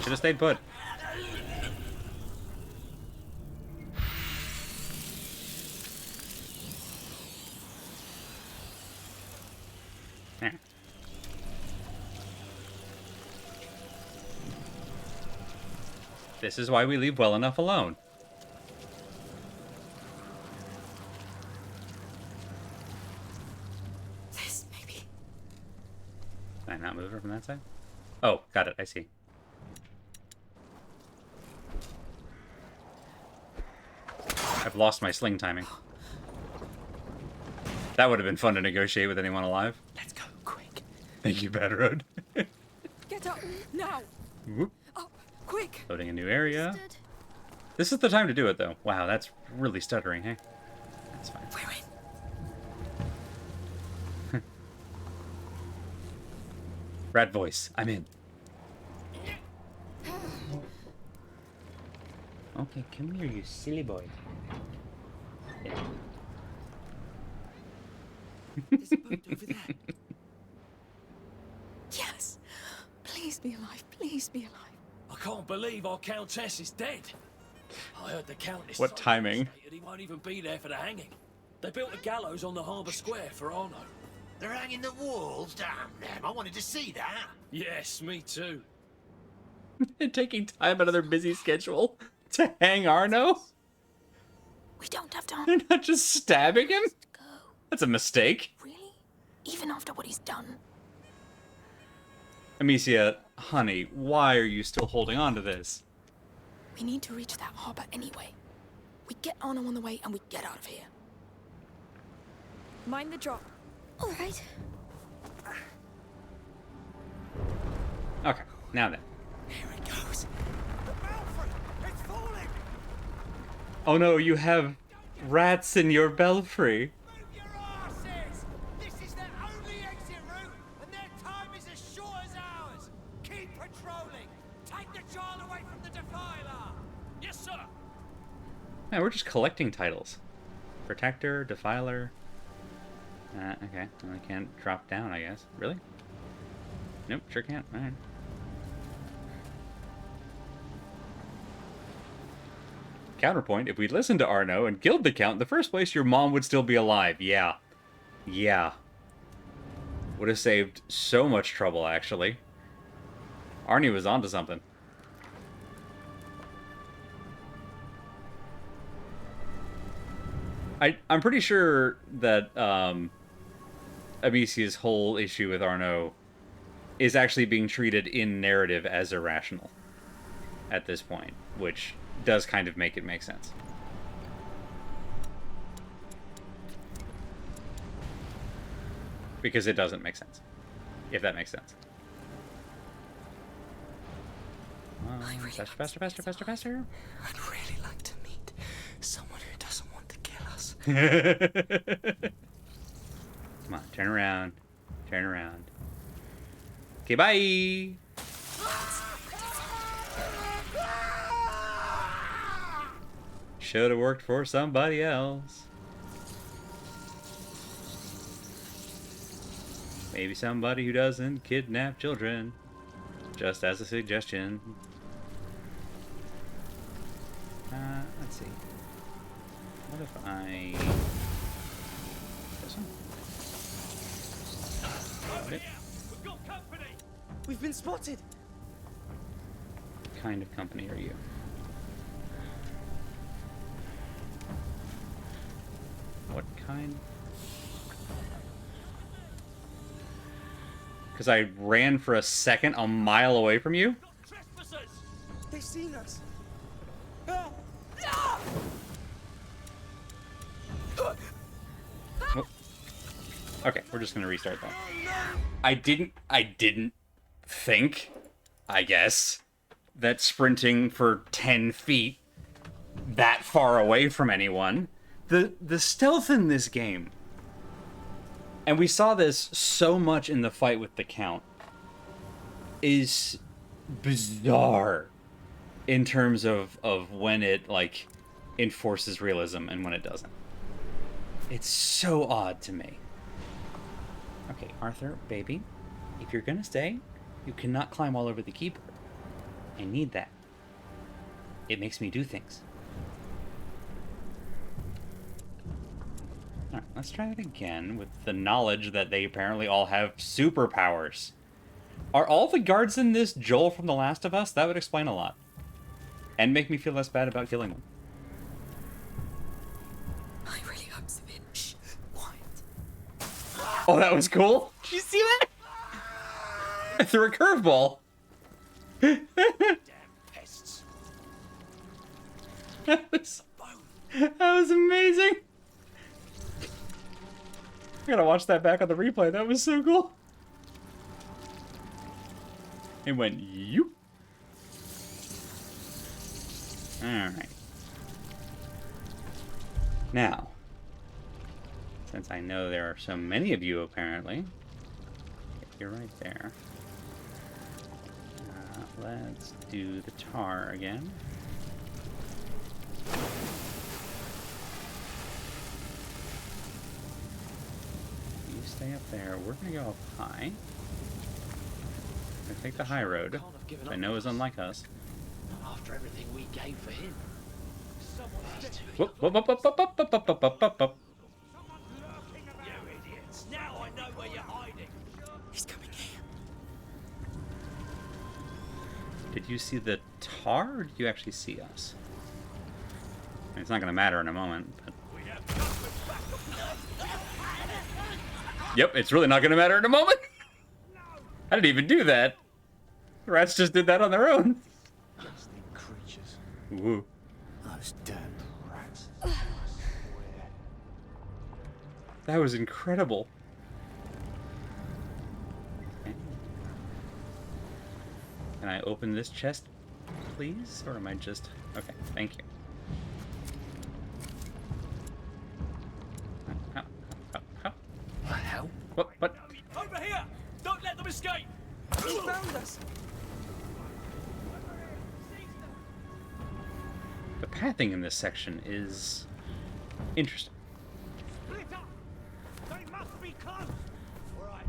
A: Should have stayed put. There. This is why we leave well enough alone.
D: This, maybe.
A: Can I not move her from that side? Oh, got it. I see. I've lost my sling timing. That would have been fun to negotiate with anyone alive.
D: Let's go, quick.
A: Thank you, Bad Road.
F: Get up now!
A: Whoop.
F: Up, quick!
A: Loading a new area.
C: Stood.
A: This is the time to do it, though. Wow, that's really stuttering, hey? That's fine.
D: We're in.
A: Rat voice. I'm in. Okay, come here, you silly boy. Yeah.
D: There's a boat over there. Yes. Please be alive. Please be alive.
G: I can't believe our Countess is dead. I heard the Countess...
A: What timing?
G: He won't even be there for the hanging.
H: They built a gallows on the harbour square for Arno.
G: They're hanging the walls? Damn them, I wanted to see that.
H: Yes, me too.
A: And taking time out of their busy schedule to hang Arno?
C: We don't have time
A: They're not just stabbing him?
C: to go.
A: That's a mistake.
C: Really? Even after what he's done?
A: Amicia, honey, why are you still holding on to this?
C: We need to reach that harbor anyway. We get Arno on the way and we get out of here.
F: Mind the drop.
C: All right.
A: Okay, now then.
G: Here it goes. The belfry! It's falling!
A: Oh no, you have rats in your belfry.
G: Move your arses! This is their only exit route, and their time is as short as ours. Keep patrolling. Take the child away from the defiler.
H: Yes, sir.
A: Man, we're just collecting titles. Protector, Defiler. Okay, well, I can't drop down, I guess. Really? Nope, sure can't. Alright. Counterpoint, if we'd listened to Arno and killed the Count in the first place, your mom would still be alive. Yeah. Yeah. Would have saved so much trouble, actually. Arnie was onto something. I'm pretty sure that Amicia's whole issue with Arno is actually being treated in narrative as irrational at this point, which does kind of make it make sense. Because it doesn't make sense. If that makes sense. Faster, faster, faster, faster, faster.
D: I'd really like to meet someone who doesn't want to kill us.
A: Come on, turn around. Turn around. Okay, bye! Should have worked for somebody else. Maybe somebody who doesn't kidnap children. Just as a suggestion. Let's see. What if I... This one? Yep.
H: We've got company.
D: We've been spotted.
A: What kind of company are you? What kind? Because I ran for a second a mile away from you?
H: Trespassers.
D: They've seen us.
A: Okay, we're just gonna restart that. I didn't think, I guess, that sprinting for 10 feet that far away from anyone, the stealth in this game, and we saw this so much in the fight with the Count, is bizarre in terms of when it, like, enforces realism and when it doesn't. It's so odd to me. Okay, Arthur, baby, if you're gonna stay, you cannot climb all over the keyboard. I need that. It makes me do things. Alright, let's try it again with the knowledge that they apparently all have superpowers. Are all the guards in this Joel from The Last of Us? That would explain a lot. And make me feel less bad about killing them.
C: I really hope so. Shh, quiet.
A: Oh, that was cool. Did you see that? I threw a curveball.
H: Damn pests.
A: That was amazing. I gotta watch that back on the replay. That was so cool. It went you. Alright. Now, since I know there are so many of you apparently, you're right there. Let's do the tar again. You stay up there. We're gonna go up high. We're gonna take the high road,
H: Can't have given
A: which I
H: up
A: know
H: on
A: is
H: us.
A: unlike us.
H: Not after everything we gave for him.
A: Whoop, whoop, whoop, whoop, whoop, whoop, whoop, whoop, whoop.
G: rats. Now I know where you're hiding.
D: He's coming here.
A: Did you see the tar, or did you actually see us? I mean, it's not going to matter in a moment, but...
H: We have government backup.
A: Yep, it's really not going to matter in a moment. I didn't even do that. The rats just did that on their own.
H: Ghastly creatures.
A: Woo.
H: Those damn rats.
A: That was incredible. Can I open this chest, please? Or am I just... Okay, thank you. How?
H: What the hell?
A: What?
H: Over here! Don't let them escape!
F: He found us.
A: The pathing in this section is interesting.
H: Split up! They must be close! Alright.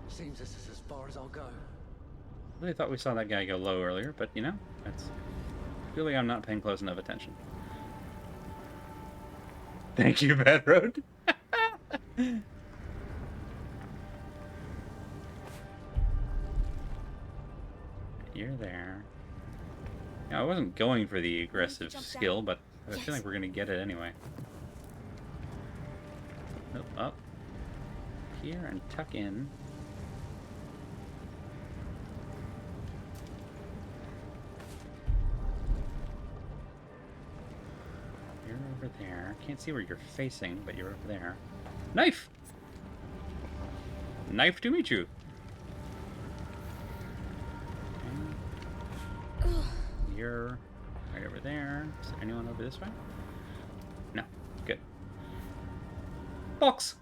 I: Seems this is as far as I'll go.
A: Really thought we saw that guy go low earlier, but you know, that's... Really, I'm not paying close enough attention. Thank you, Bad Road. You're there. Yeah, I wasn't going for the aggressive skill, but I feel like we're gonna get it anyway. Nope, up. Here and tuck in. You're over there. Can't see where you're facing, but you're over there. Knife! Knife to meet you. Okay. You're right over there. Is there anyone over this way? No. Good. Box!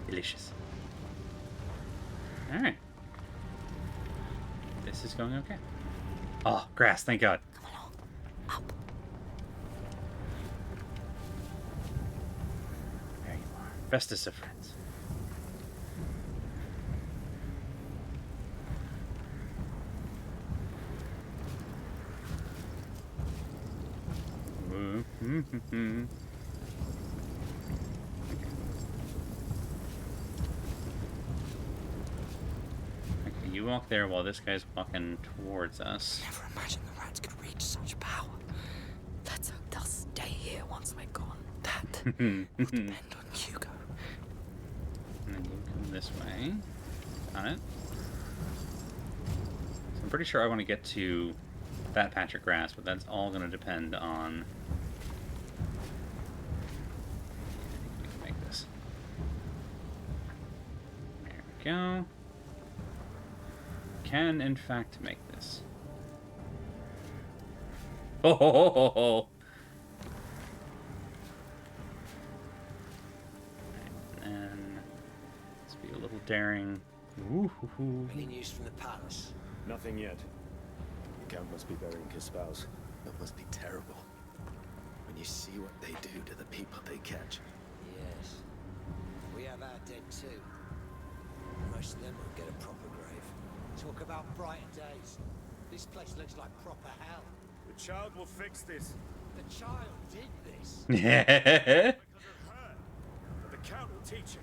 A: Delicious. Alright. This is going okay. Oh, grass, thank God.
C: Come along. Up.
A: There you are. Bestest of friends. Okay. Okay, you walk there while this guy's walking towards us.
D: Never imagined the rats could reach such power. Let's hope they'll stay here once we're gone. That will depend on Hugo.
A: And then you come this way. Got it. So I'm pretty sure I want to get to that patch of grass, but that's all going to depend on... I think we can make this. There we go. Can, in fact, make this. Oh, ho, ho, ho, ho. And then let's be a little daring. Woo-hoo-hoo.
G: Any news from the palace?
J: Nothing yet. The Count must be burying Caspaus.
I: That must be terrible. When you see what they do to the people they catch.
G: Yes. We have our dead too. Most of them won't get a proper grave. Talk about brighter days. This place looks like proper hell.
J: The child will fix this.
G: The child did this.
A: Yeah.
J: Because of her. But the Count will teach him.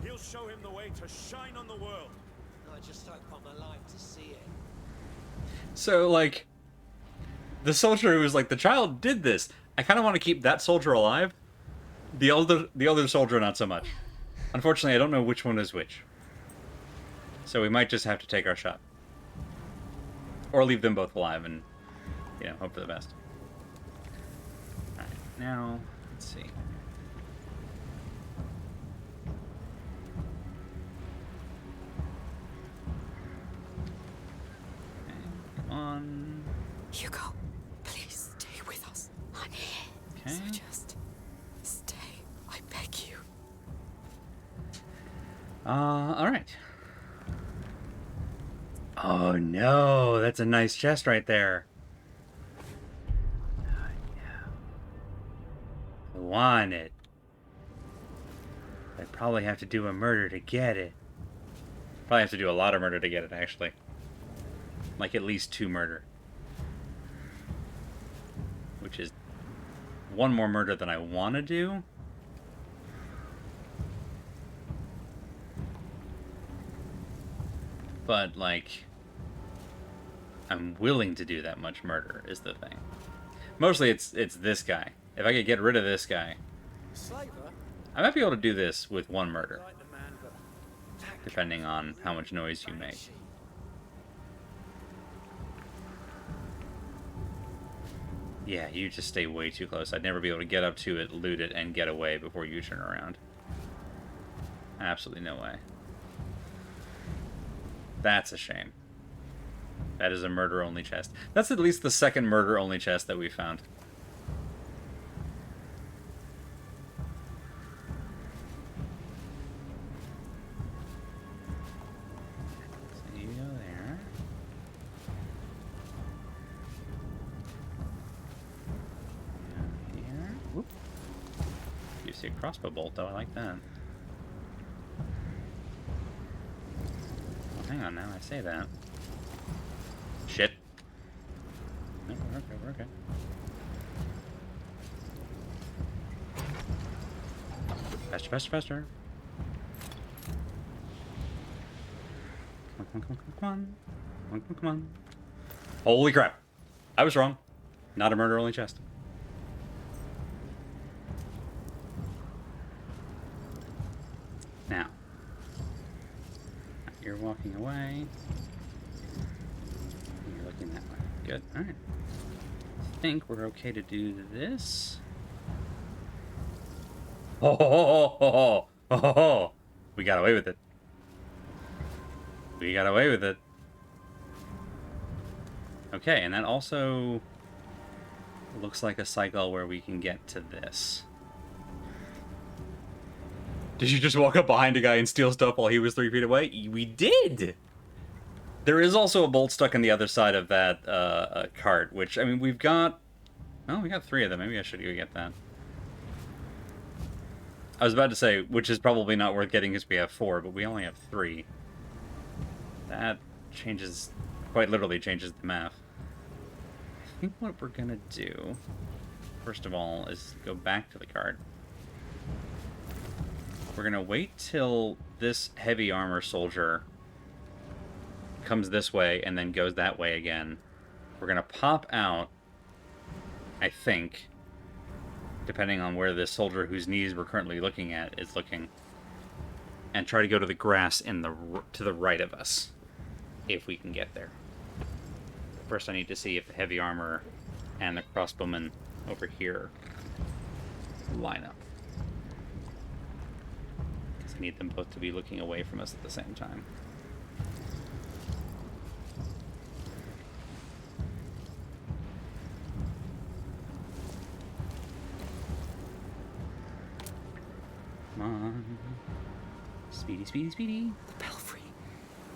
J: He'll show him the way to shine on the world.
G: I just hope I'm alive to see it.
A: So, like, the soldier who was like, the child did this. I kind of want to keep that soldier alive. The other soldier, not so much. Unfortunately, I don't know which one is which. So we might just have to take our shot. Or leave them both alive and, you know, hope for the best. Alright, now, let's see. Okay, come on.
D: Hugo, please stay with us.
C: I'm here.
A: Okay.
D: So just stay. I beg you.
A: Alright. Oh no, that's a nice chest right there. Oh, no. I want it. I'd probably have to do a murder to get it. Probably have to do a lot of murder to get it, actually. Like at least 2 murder. Which is one more murder than I want to do. but, like, I'm willing to do that much murder, is the thing. Mostly it's this guy. If I could get rid of this guy,
G: Slaver?
A: I might be able to do this with one murder,
G: Like the man, but
A: depending on how much noise you make. Yeah, you just stay way too close. I'd never be able to get up to it, loot it, and get away before you turn around. Absolutely no way. That's a shame. That is a murder-only chest. That's at least the second murder-only chest that we found. So you go there. Here. Whoop. You see a crossbow bolt, though. I like that. Oh, hang on now. I say that. Shit. No, we're okay, we're okay. Faster, faster, faster. Come on, come on, come on, come on. Come on, come on. Holy crap. I was wrong. Not a murder-only chest. Now. You're walking away. You're looking that way. Good. Alright. I think we're okay to do this. Oh, ho, ho, ho, ho, ho, ho, ho. We got away with it. We got away with it. Okay, and that also looks like a cycle where we can get to this. Did you just walk up behind a guy and steal stuff while he was 3 feet away? We did! There is also a bolt stuck on the other side of that cart, which, I mean, we've got... Oh, we got 3 of them. Maybe I should go get that. I was about to say, which is probably not worth getting because we have 4, but we only have 3. That changes... Quite literally changes the math. I think what we're gonna do, first of all, is go back to the cart. We're gonna wait till this heavy armor soldier comes this way and then goes that way again. We're gonna pop out, I think, depending on where this soldier whose knees we're currently looking at is looking, and try to go to the grass in to the right of us, if we can get there. First, I need to see if the heavy armor and the crossbowman over here line up. Because I need them both to be looking away from us at the same time. Come on. Speedy, speedy, speedy.
D: The belfry.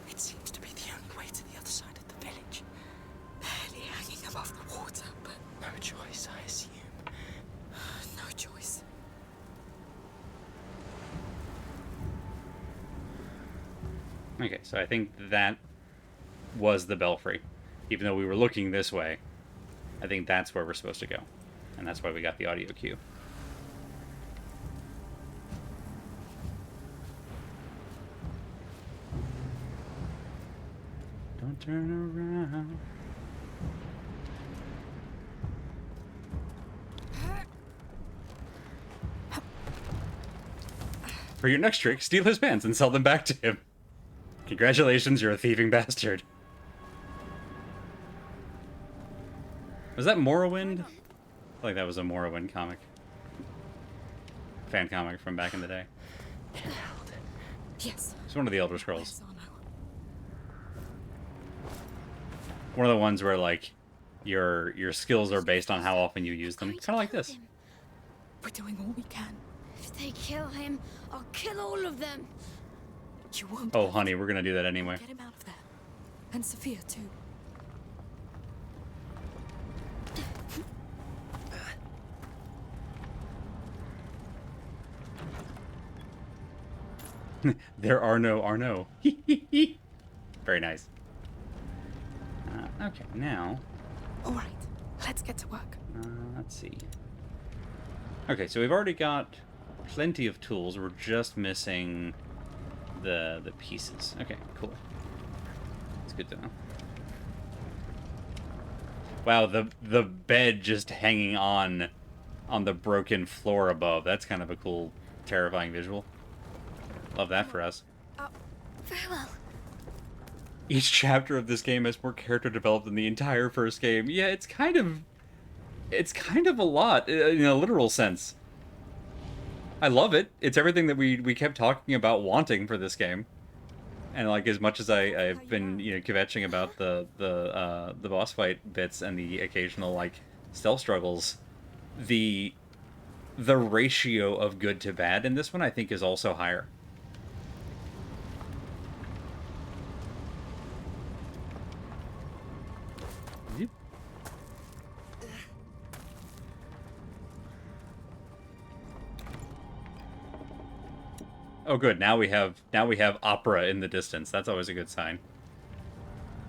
D: It seems to be the only way to the other side of the village. Barely hanging above the water, but no choice, I assume. No choice.
A: Okay, so I think that was the belfry. Even though we were looking this way, I think that's where we're supposed to go. And that's why we got the audio cue. Don't turn around. For your next trick, steal his pants and sell them back to him. Congratulations, you're a thieving bastard. Was that Morrowind? I feel like that was a Morrowind comic. Fan comic from back in the day.
D: Yes.
A: It's one of the Elder Scrolls.
D: Yes, Arno.
A: One of the ones where, like, your skills are based on how often you use them. Kind of like this.
D: We're doing all we can.
E: If they kill him, I'll kill all of them.
D: You won't.
A: Oh, honey, we're gonna do that anyway.
D: Get him out of there. And Sophia, too.
A: There are no Arno. Very nice. Okay, now...
D: All right, let's get to work.
A: Let's see. Okay, so we've already got plenty of tools. We're just missing the pieces. Okay, cool. That's good to know. Wow, the bed just hanging on the broken floor above. That's kind of a cool, terrifying visual. Love that for us.
C: Very well.
A: Each chapter of this game has more character developed than the entire first game. Yeah, it's kind of a lot in a literal sense. I love it. It's everything that we kept talking about wanting for this game. And like as much as I've been kvetching about the boss fight bits and the occasional like stealth struggles, the ratio of good to bad in this one I think is also higher. Oh, good. Now we have opera in the distance. That's always a good sign.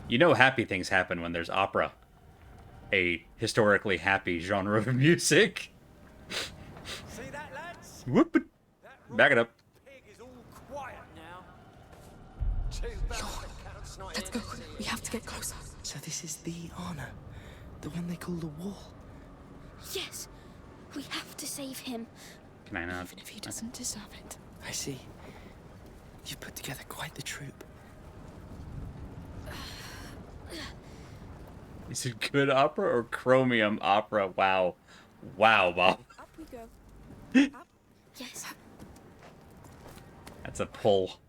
A: You know, happy things happen when there's opera, a historically happy genre of music.
G: See that, lads?
A: Whoop! Back it up.
G: Pig is all quiet now. Too bad the count's not
D: Let's
G: here
D: go.
G: to see
D: We
G: it.
D: have to get closer.
I: So this is the honor, the one they call the wall.
C: Yes, we have to save him.
A: Can I not?
D: Even if he doesn't deserve it.
I: I see. You've put together quite the troop.
A: Is it good opera or chromium opera? Wow. Wow, Bob.
F: Up we go.
C: Yes.
A: That's a pull.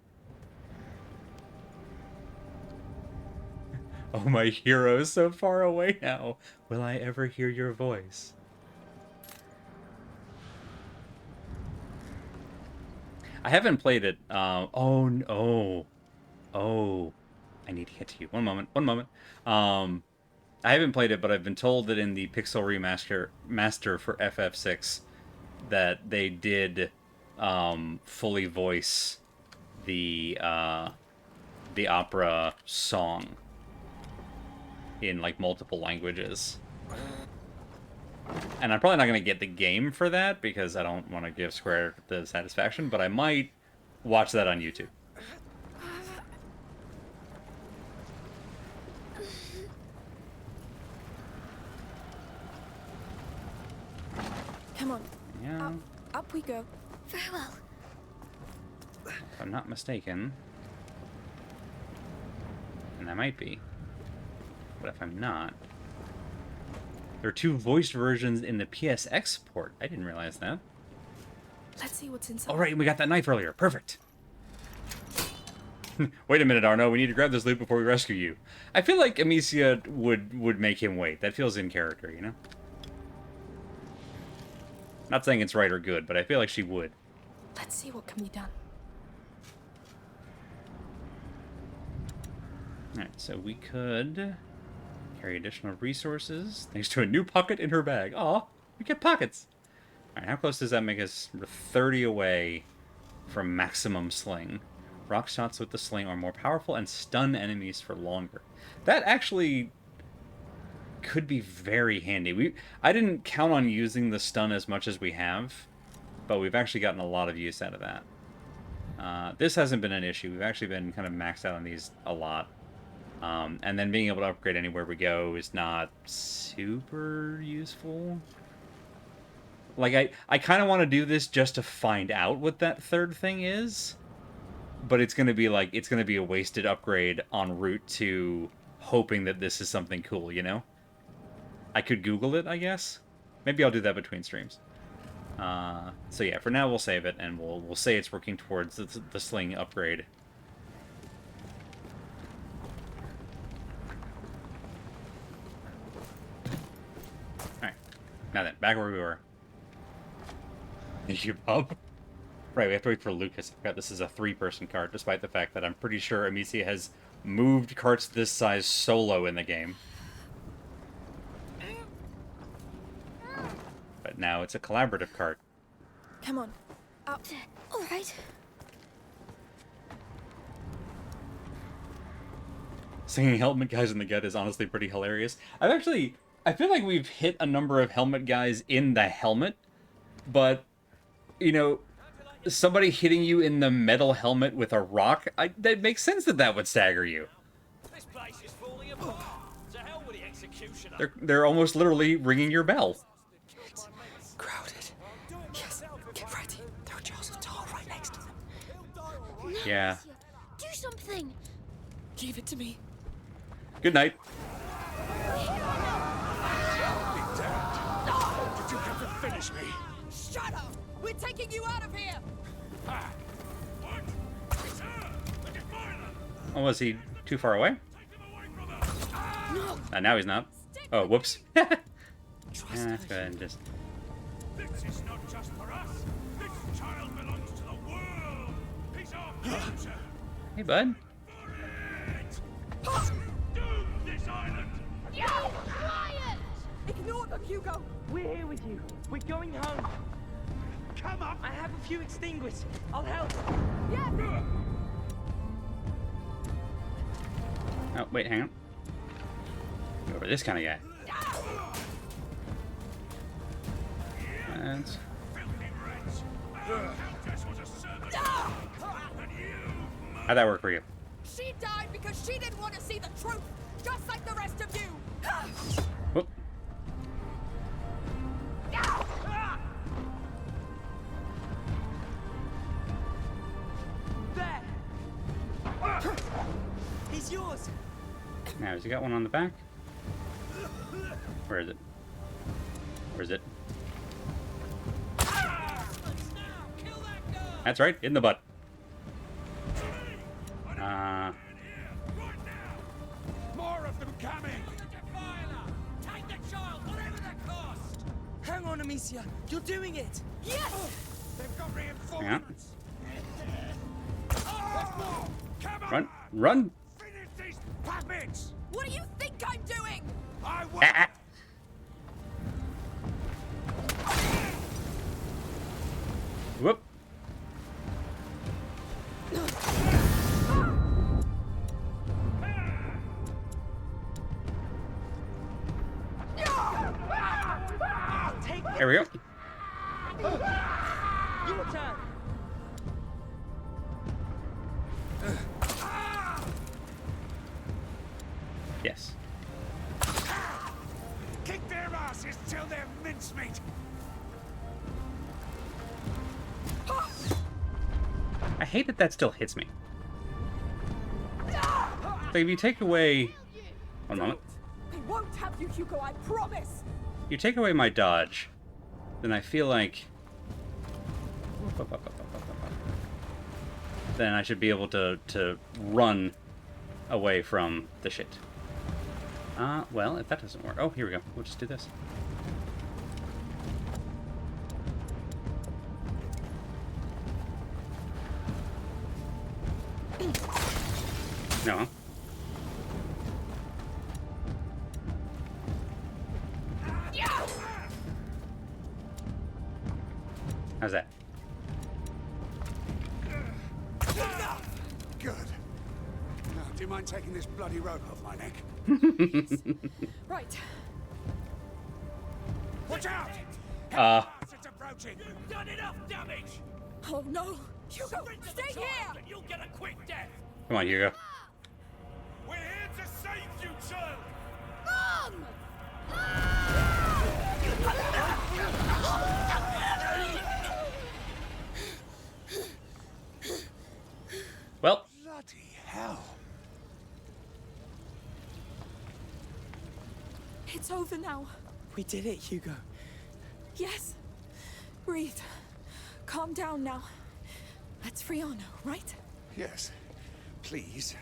A: Oh, my hero is so far away now. Will I ever hear your voice? I haven't played it. Oh, no. Oh. I need to get to you. One moment. I haven't played it, but I've been told that in the Pixel Remaster for FF6 that they did fully voice the opera song in like multiple languages. And I'm probably not going to get the game for that because I don't want to give Square the satisfaction, but I might watch that on YouTube.
F: Come on.
A: Yeah,
F: Up we go.
C: Very well.
A: if I'm not mistaken. And I might be. But if I'm not... There are two voiced versions in the PSX port. I didn't realize that.
F: Let's see what's inside.
A: Oh, right, we got that knife earlier. Perfect. Wait a minute, Arno. We need to grab this loot before we rescue you. I feel like Amicia would make him wait. That feels in character, you know? Not saying it's right or good, but I feel like she would.
F: Let's see what can be done.
A: Alright, so we could carry additional resources thanks to a new pocket in her bag. Aw, we get pockets. Alright, how close does that make us? We're 30 away from maximum sling. Rock shots with the sling are more powerful and stun enemies for longer. That actually could be very handy. I didn't count on using the stun as much as we have, but we've actually gotten a lot of use out of that. This hasn't been an issue. We've actually been kind of maxed out on these a lot. And then being able to upgrade anywhere we go is not super useful. Like, I kind of want to do this just to find out what that third thing is. But it's going to be like, it's going to be a wasted upgrade en route to hoping that this is something cool, you know? I could Google it, I guess. Maybe I'll do that between streams. So yeah, for now we'll save it, and we'll say it's working towards the sling upgrade. Alright. Now then, back where we were. Thank you, Bob. Right, we have to wait for Lucas. I forgot this is a 3-person cart, despite the fact that I'm pretty sure Amicia has moved carts this size solo in the game. But now it's a collaborative cart.
F: Come on. Up.
C: All right.
A: Singing helmet guys in the gut is honestly pretty hilarious. I feel like we've hit a number of helmet guys in the helmet, but, you know, somebody hitting you in the metal helmet with a rock, that makes sense that would stagger you.
H: This place is falling apart. To hell with the executioner.
A: They're almost literally ringing your bell.
D: It's crowded. Yes, get ready. There are jars of tar right next to them.
A: Yeah.
C: Do something!
F: Give it to me.
A: Good night.
J: Did you come to finish me?
F: Shut up! We're taking you out of here!
J: Ah. What? Sir, look at Marla.
A: Oh, was he too far away?
J: Take him away from us.
A: Now he's not. Oh, whoops. Let's go ahead and just...
J: This is not just for us. This child belongs to the world. He's our future.
A: Hey, bud.
J: For it. Doom this island.
C: Yo! Quiet!
F: Ignore them, Hugo!
K: We're here with you. We're going home.
J: Come up.
K: I have a few extinguishers. I'll help.
A: Oh, wait, hang on. Go over this kind of guy. That's...
J: Filthy wretch. Our countess was a servant. And you
A: How'd that work for you?
F: She died because she didn't want to see the truth, just like the rest of you!
A: Whoop.
K: There. He's yours.
A: Now, has he got one on the back? Where is it? Where is it? That's right, in the butt.
J: more of them coming.
G: Take the child, whatever the cost!
K: Hang on, Amicia. You're doing it.
F: Yes!
J: They've got
A: hang on.
J: reinforcements. There's more. Come on.
A: Run, run!
J: Finish these puppets.
F: What do you think I'm doing?
J: I will.
A: Ah, ah. Whoop.
K: Take
A: There we go.
K: your turn.
A: Yes.
J: Kick their asses till they're mincemeat.
A: I hate that that still hits me. Like, if you take away... One moment.
F: I won't have you, Hugo, I promise!
A: You take away my dodge, then I feel like... Then I should be able to run away from the shit. Well, if that doesn't work... Oh, here we go. We'll just do this. No, huh? How's that?
J: Good. Now, do you mind taking this bloody rope off my neck?
F: Right.
J: Watch out! It's approaching.
G: You've done enough damage!
F: Oh no! Hugo,
G: Surrender the
F: stay
G: child
F: here!
G: and you'll get a quick death!
A: Come on, Hugo.
J: We're here to save you, child!
C: Mom!
A: Well,
J: Bloody hell.
F: It's over now.
K: We did it, Hugo.
F: Yes. Breathe. Calm down now. That's Friano, right?
J: Yes. Please.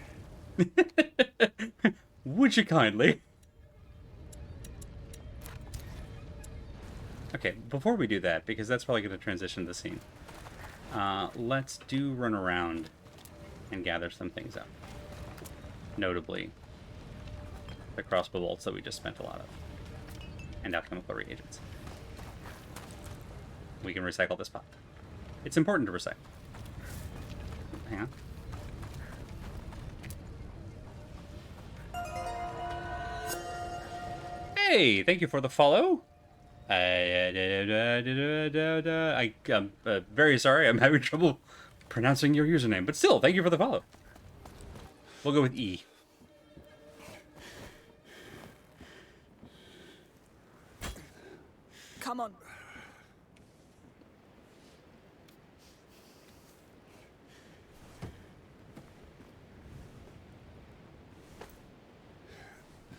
A: would you kindly? Okay, before we do that, because that's probably going to transition the scene, let's run around and gather some things up. Notably, the crossbow bolts that we just spent a lot of, and alchemical reagents. We can recycle this pot. It's important to recycle. Hang on. Hey, thank you for the follow. I'm very sorry. I'm having trouble pronouncing your username, but still, thank you for the follow. We'll go with E.
F: Come on.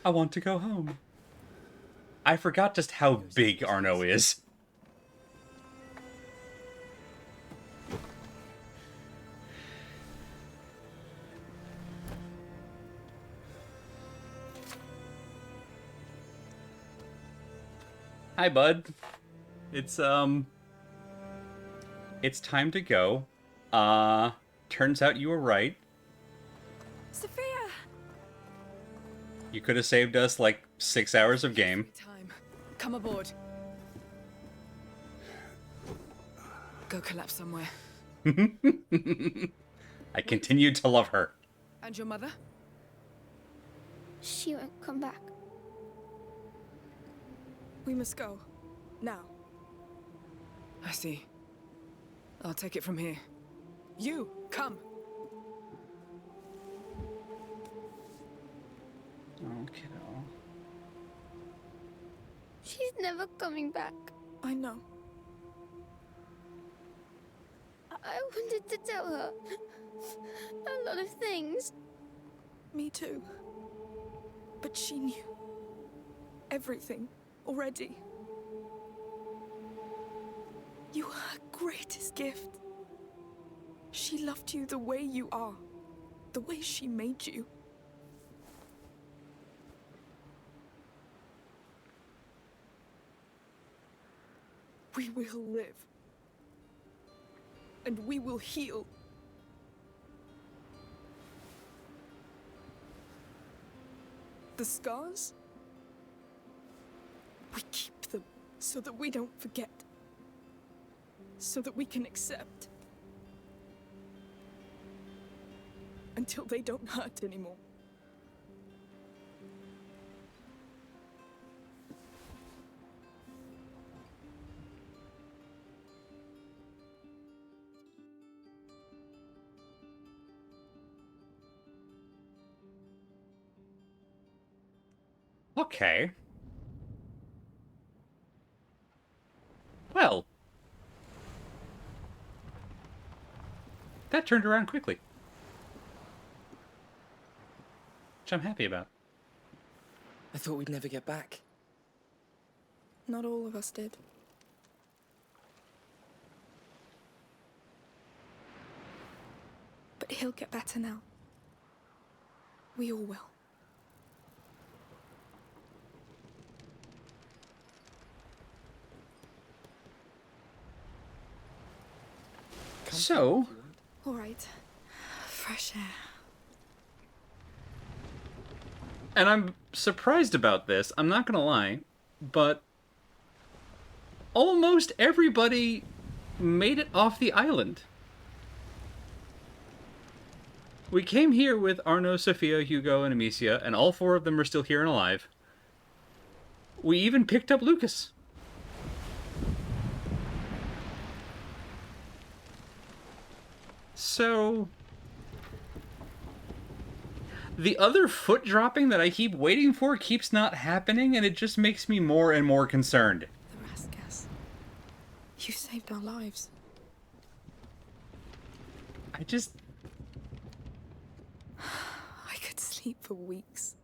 A: I want to go home. I forgot just how big Arno is. Hi, bud. It's time to go. Turns out you were right.
F: Sophia!
A: You could have saved us like 6 hours of game.
F: Time. Come aboard. Go collapse somewhere.
A: I continued to love her.
F: And your mother?
C: She won't come back.
F: We must go. Now. I see. I'll take it from here. You, come.
A: Oh, kiddo.
C: She's never coming back.
F: I know.
C: I wanted to tell her a lot of things.
F: Me too. But she knew everything already. You are her greatest gift. She loved you the way you are, the way she made you. We will live. And we will heal. The scars? We keep them so that we don't forget. So that we can accept. Until they don't hurt anymore.
A: Okay. Well. That turned around quickly. Which I'm happy about.
K: I thought we'd never get back.
F: Not all of us did. But he'll get better now. We all will.
A: So,
F: All right. Fresh air.
A: and I'm surprised about this, I'm not gonna lie, but almost everybody made it off the island. We came here with Arno, Sophia, Hugo, and Amicia, and all 4 of them are still here and alive. We even picked up Lucas. So, the other foot dropping that I keep waiting for keeps not happening, and it just makes me more and more concerned.
F: The Raskas. You saved our lives.
A: I just...
F: I could sleep for weeks.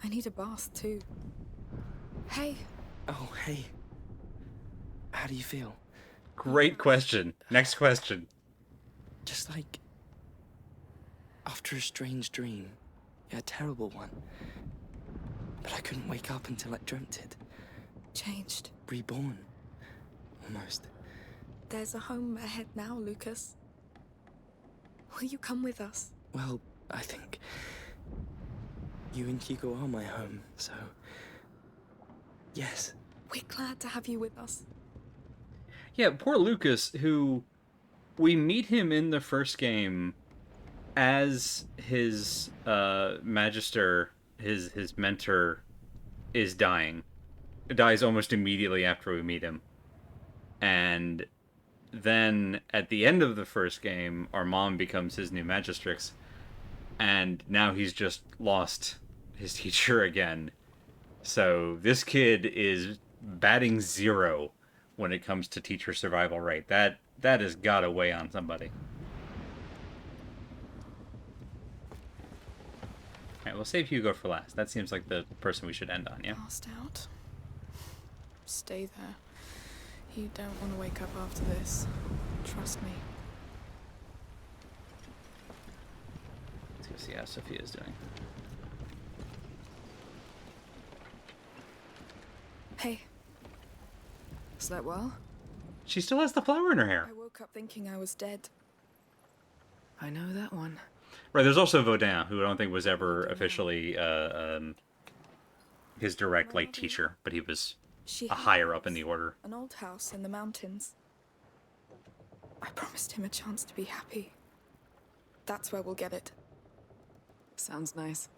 F: I need a bath too. Hey,
K: Oh, hey. How do you feel?
A: Great question. Next question.
K: Just like after a strange dream. Yeah, a terrible one. But I couldn't wake up until I dreamt it.
F: changed.
K: Reborn. Almost.
F: There's a home ahead now, Lucas. Will you come with us?
K: Well, I think you and Hugo are my home, so yes.
F: We're glad to have you with us.
A: Yeah, poor Lucas, who we meet him in the first game as his magister, his mentor, is dying. Dies almost immediately after we meet him. And then at the end of the first game, our mom becomes his new magistrix, and now he's just lost his teacher again. So this kid is batting 0 when it comes to teacher survival rate. That has got to weigh on somebody. Alright, we'll save Hugo for last. That seems like the person we should end on, yeah?
F: Passed out. Stay there. You don't want to wake up after this. Trust me.
A: Let's go see how Sophia's doing.
F: Hey. Slept well?
A: She still has the flower in her hair.
F: I woke up thinking I was dead. I know that one.
A: Right, there's also Vaudin, who I don't think was ever officially his direct, like, teacher, but he was a higher up in the order.
F: An old house in the mountains. I promised him a chance to be happy. That's where we'll get it. Sounds nice.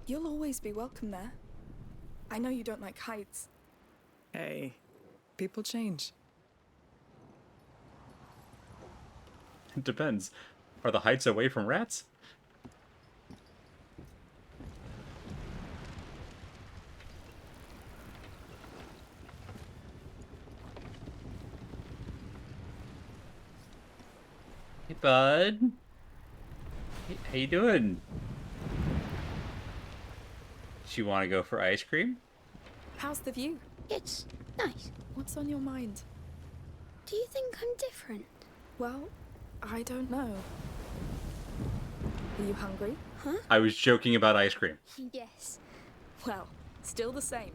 F: You'll always be welcome there. I know you don't like heights. Hey, people change.
A: It depends. Are the heights away from rats? Hey, bud. Hey, how you doing? Do you want to go for ice cream?
F: How's the view?
C: It's nice.
F: What's on your mind?
C: Do you think I'm different?
F: Well, I don't know. Are you hungry?
C: Huh?
A: I was joking about ice cream.
C: Yes.
F: Well, still the same.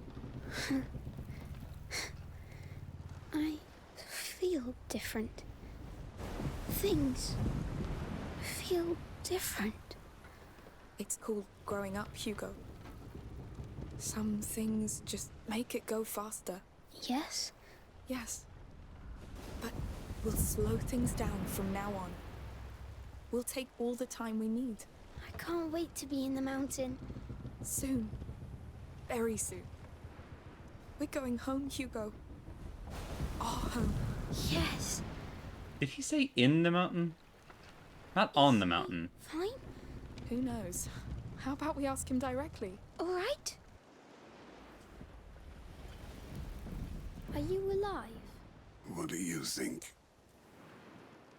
C: I feel different. Things feel different.
F: It's called growing up, Hugo. Some things just make it go faster.
C: Yes?
F: Yes. But we'll slow things down from now on. We'll take all the time we need.
C: I can't wait to be in the mountain.
F: Soon. Very soon. We're going home, Hugo. Our home.
C: Yes.
A: Did he say in the mountain? Not on the mountain.
C: Fine?
F: Who knows? How about we ask him directly?
C: All right? Are you alive?
J: What do you think?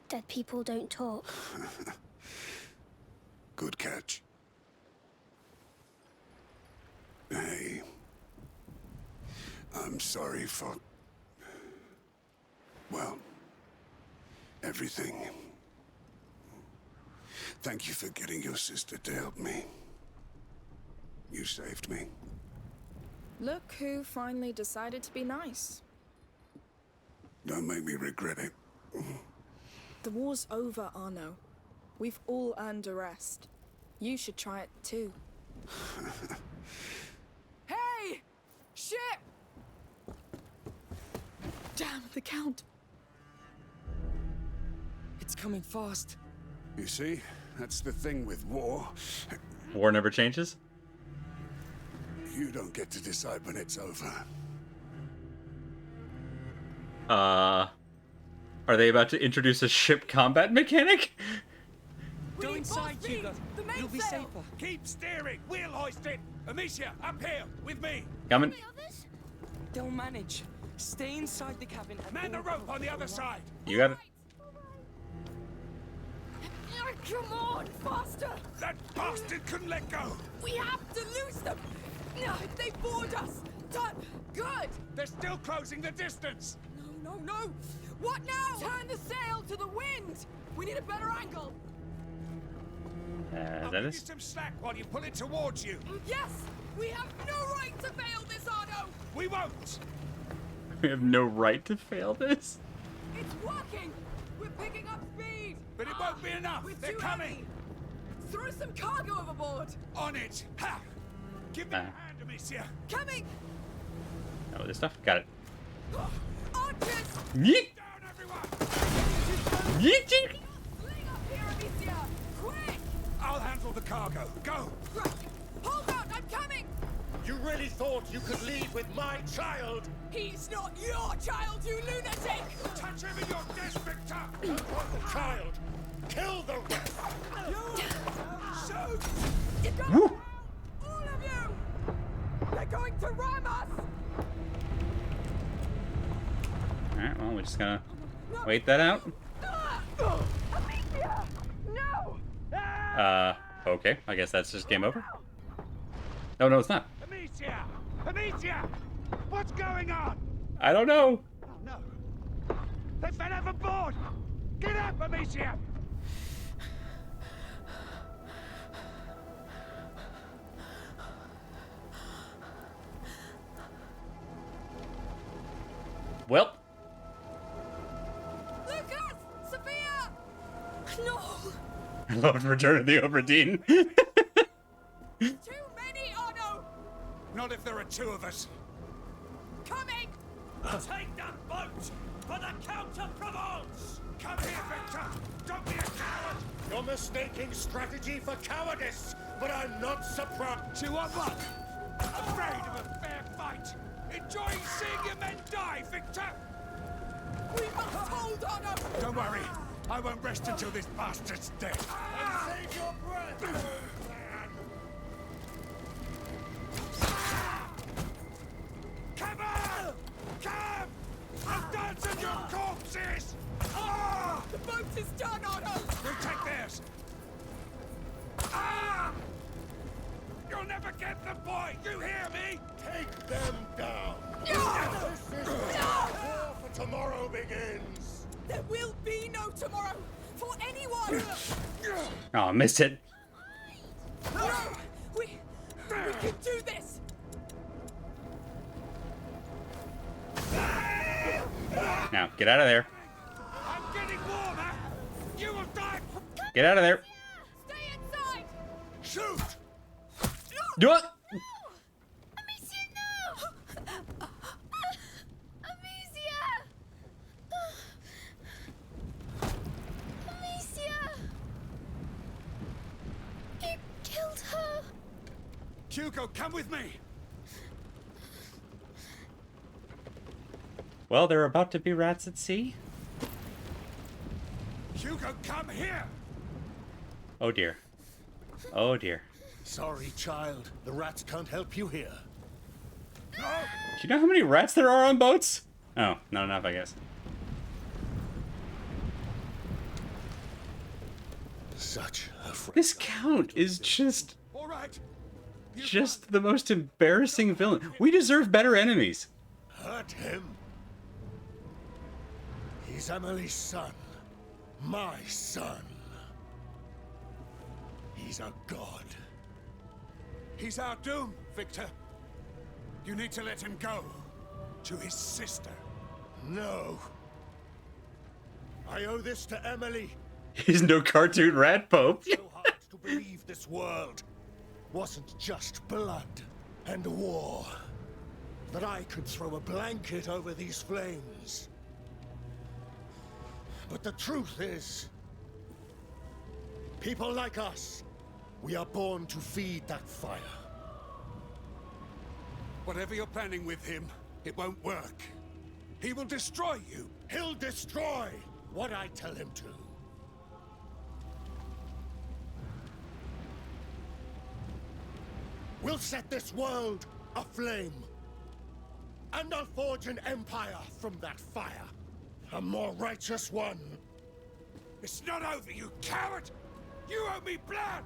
C: Dead people don't talk.
J: Good catch. Hey. I'm sorry for... well, everything. Thank you for getting your sister to help me. You saved me.
F: Look who finally decided to be nice.
J: Don't make me regret it.
F: The war's over, Arno. We've all earned a rest. You should try it too. Hey! Ship! Damn, the Count.
K: It's coming fast.
J: You see? That's the thing with war.
A: War never changes?
J: You don't get to decide when it's over.
A: Are they about to introduce a ship combat mechanic?
K: Go inside, Hugo. You'll be safer.
G: Keep steering. We'll hoist it. Amicia, up here with me.
A: Coming.
K: They'll manage. Stay inside the cabin and
G: Man the rope on the other side.
A: You got it.
F: Come on, faster!
G: That bastard couldn't let go.
F: We have to lose them! No, they board us! Done! Good!
G: They're still closing the distance.
F: No, no, no! What now? Turn the sail to the wind! We need a better angle!
G: I'll
A: That
G: give you
A: is.
G: some slack while you pull it towards you.
F: Yes! We have no right to fail this, Arno!
G: We won't.
A: We have no right to fail this.
F: It's working! We're picking up speed!
G: But it won't be enough.
F: We're
G: They're
F: too
G: coming.
F: heavy. Throw some cargo overboard!
G: On it. Ha! Give me a hand, Amicia.
F: Coming!
A: Oh, this stuff. Got it.
F: Archers!
A: Yeet.
G: Down, everyone.
A: Yeet.
F: Sling up here, Amicia! Quick!
G: I'll handle the cargo. Go.
F: Right. Hold on, I'm coming!
H: You really thought you could leave with my child?
F: He's not your child, you lunatic!
G: Touch him in your desperate tongue.
H: Don't want the child. Kill the rest.
G: Shoot.
F: You got it! All of you! They're going to ram us!
A: Well, we're just gonna wait that out.
C: Amicia! No!
A: Okay. I guess that's just game over. No, no, it's not.
J: Amicia! Amicia! What's going on?
A: I don't know.
J: Oh no! They fell overboard! Get up, Amicia!
A: Well,
C: Lucas! Sophia! No!
A: I loved Return of the Oberdeen.
C: Too many, Arno!
J: Not if there are two of us.
C: Coming!
H: Take that boat for the Count of Provence!
J: Come here, Victor! Don't be a coward!
G: You're mistaking strategy for cowardice, but I'm not surprised.
J: You are what? Afraid of a fair fight? Enjoying seeing your men die, Victor?
C: We must hold, Arno!
J: Don't worry. I won't rest until this bastard's dead.
G: Save your breath!
J: Come on! Come! And dance on your corpses! Ah!
C: The boat is done, Arno!
J: We'll take theirs. Ah! You'll never get the boy! You hear me?
G: Take them down!
C: No!
G: This is where war for tomorrow begins!
C: There will be no tomorrow for anyone!
A: Oh, I missed it.
C: No! We can do this!
A: Now, get out of there.
J: I'm getting warmer! You will die!
A: Get out of there.
C: Stay inside!
J: Shoot!
A: Do it.
E: Amicia, no! Amicia! Amicia! You killed her!
J: Hugo, come with me!
A: Well, there are about to be rats at sea.
J: Hugo, come here!
A: Oh dear. Oh dear.
G: Sorry, child. The rats can't help you here.
J: No!
A: Do you know how many rats there are on boats? Oh, not enough, I guess.
G: Such a
A: This count is just
J: All right.
A: the most embarrassing villain. We deserve better enemies.
G: hurt him. He's Emily's son. My son. He's a god.
J: He's our doom, Victor. You need to let him go. To his sister.
G: No. I owe this to Emily.
A: He's no cartoon rat pope.
G: So hard to believe this world wasn't just blood and war. That I could throw a blanket over these flames. But the truth is, people like us, we are born to feed that fire.
J: Whatever you're planning with him, it won't work. He will destroy you.
G: He'll destroy what I tell him to. We'll set this world aflame. And I'll forge an empire from that fire. A more righteous one.
J: It's not over, you coward! You owe me blood!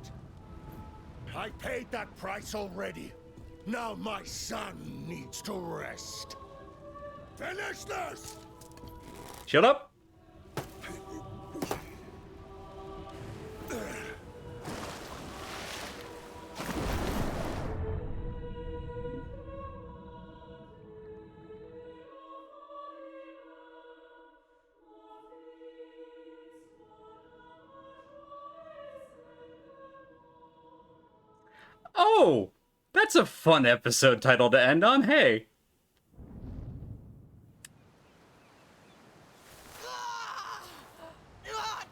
G: I paid that price already. Now my son needs to rest. Finish this!
A: Shut up. Oh, that's a fun episode title to end on. Hey.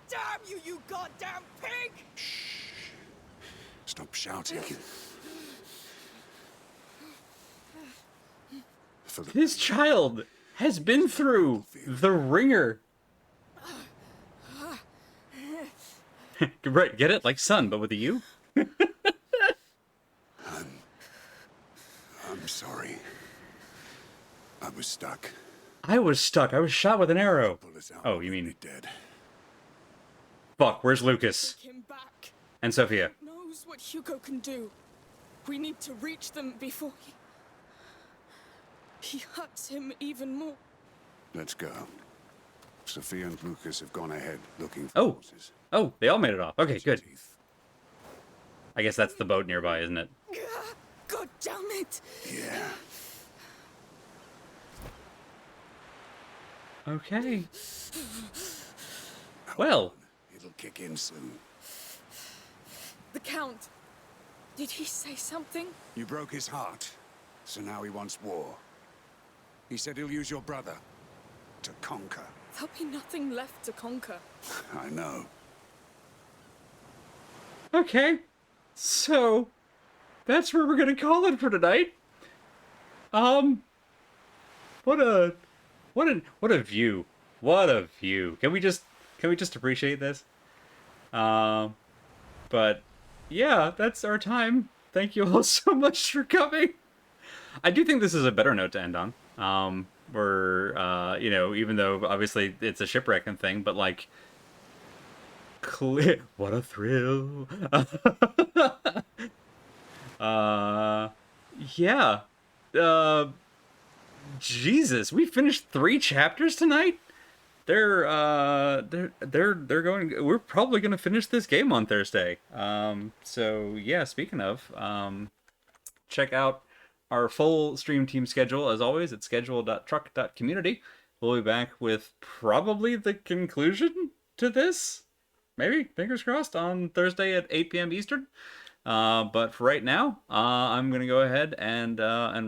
C: Damn you, you goddamn pig!
J: Stop shouting.
A: This child has been through the ringer. Right, get it? Like son, but with a U?
J: I'm sorry. I was stuck.
A: I was stuck. I was shot with an arrow.
J: Pull us out.
A: Oh, you mean...
J: Dead.
A: Fuck, where's Lucas?
F: Take him back.
A: And Sophia?
F: Who knows what Hugo can do? We need to reach them before he hurts him even more.
J: Let's go. Sophia and Lucas have gone ahead looking for
A: Oh.
J: horses.
A: Oh, they all made it off. Okay, good. I guess that's the boat nearby, isn't it?
F: God damn it!
J: Yeah.
A: Okay. Well.
J: It'll kick in soon.
F: The Count. Did he say something?
J: You broke his heart, so now he wants war. He said he'll use your brother to conquer.
F: There'll be nothing left to conquer.
J: I know.
A: Okay. So, that's where we're gonna call it for tonight. What a view. What a view. Can we just appreciate this? But yeah, that's our time. Thank you all so much for coming. I do think this is a better note to end on. Where you know, even though obviously it's a shipwrecking thing, but like, clear. What a thrill. Yeah. Jesus, we finished 3 chapters tonight. They're going. We're probably gonna finish this game on Thursday. So yeah. Speaking of, check out our full stream team schedule as always at schedule.truck.community. We'll be back with probably the conclusion to this. Maybe, fingers crossed, on Thursday at 8 p.m. Eastern. But for right now, I'm going to go ahead and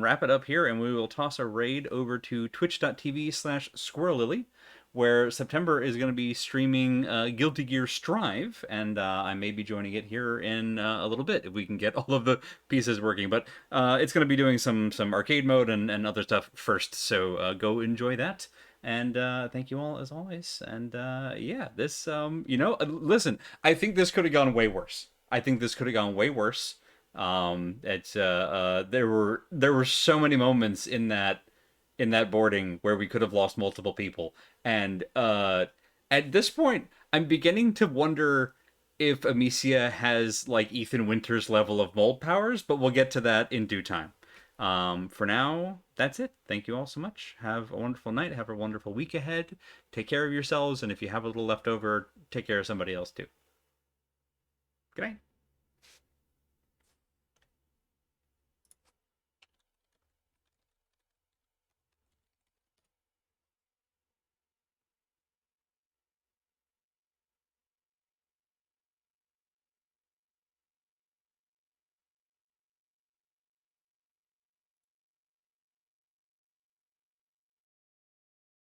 A: wrap it up here, and we will toss a raid over to twitch.tv/squirrellily, where September is going to be streaming Guilty Gear Strive, and I may be joining it here in a little bit if we can get all of the pieces working. But it's going to be doing some arcade mode and other stuff first, so go enjoy that. And thank you all as always. And yeah, this you know, listen, I think this could have gone way worse. It's there were so many moments in that boarding where we could have lost multiple people, and at this point I'm beginning to wonder if Amicia has like Ethan Winters level of mold powers, but we'll get to that in due time. For now, that's it. Thank you all so much. Have a wonderful night. Have a wonderful week ahead. Take care of yourselves, and if you have a little left over, take care of somebody else too. Good night.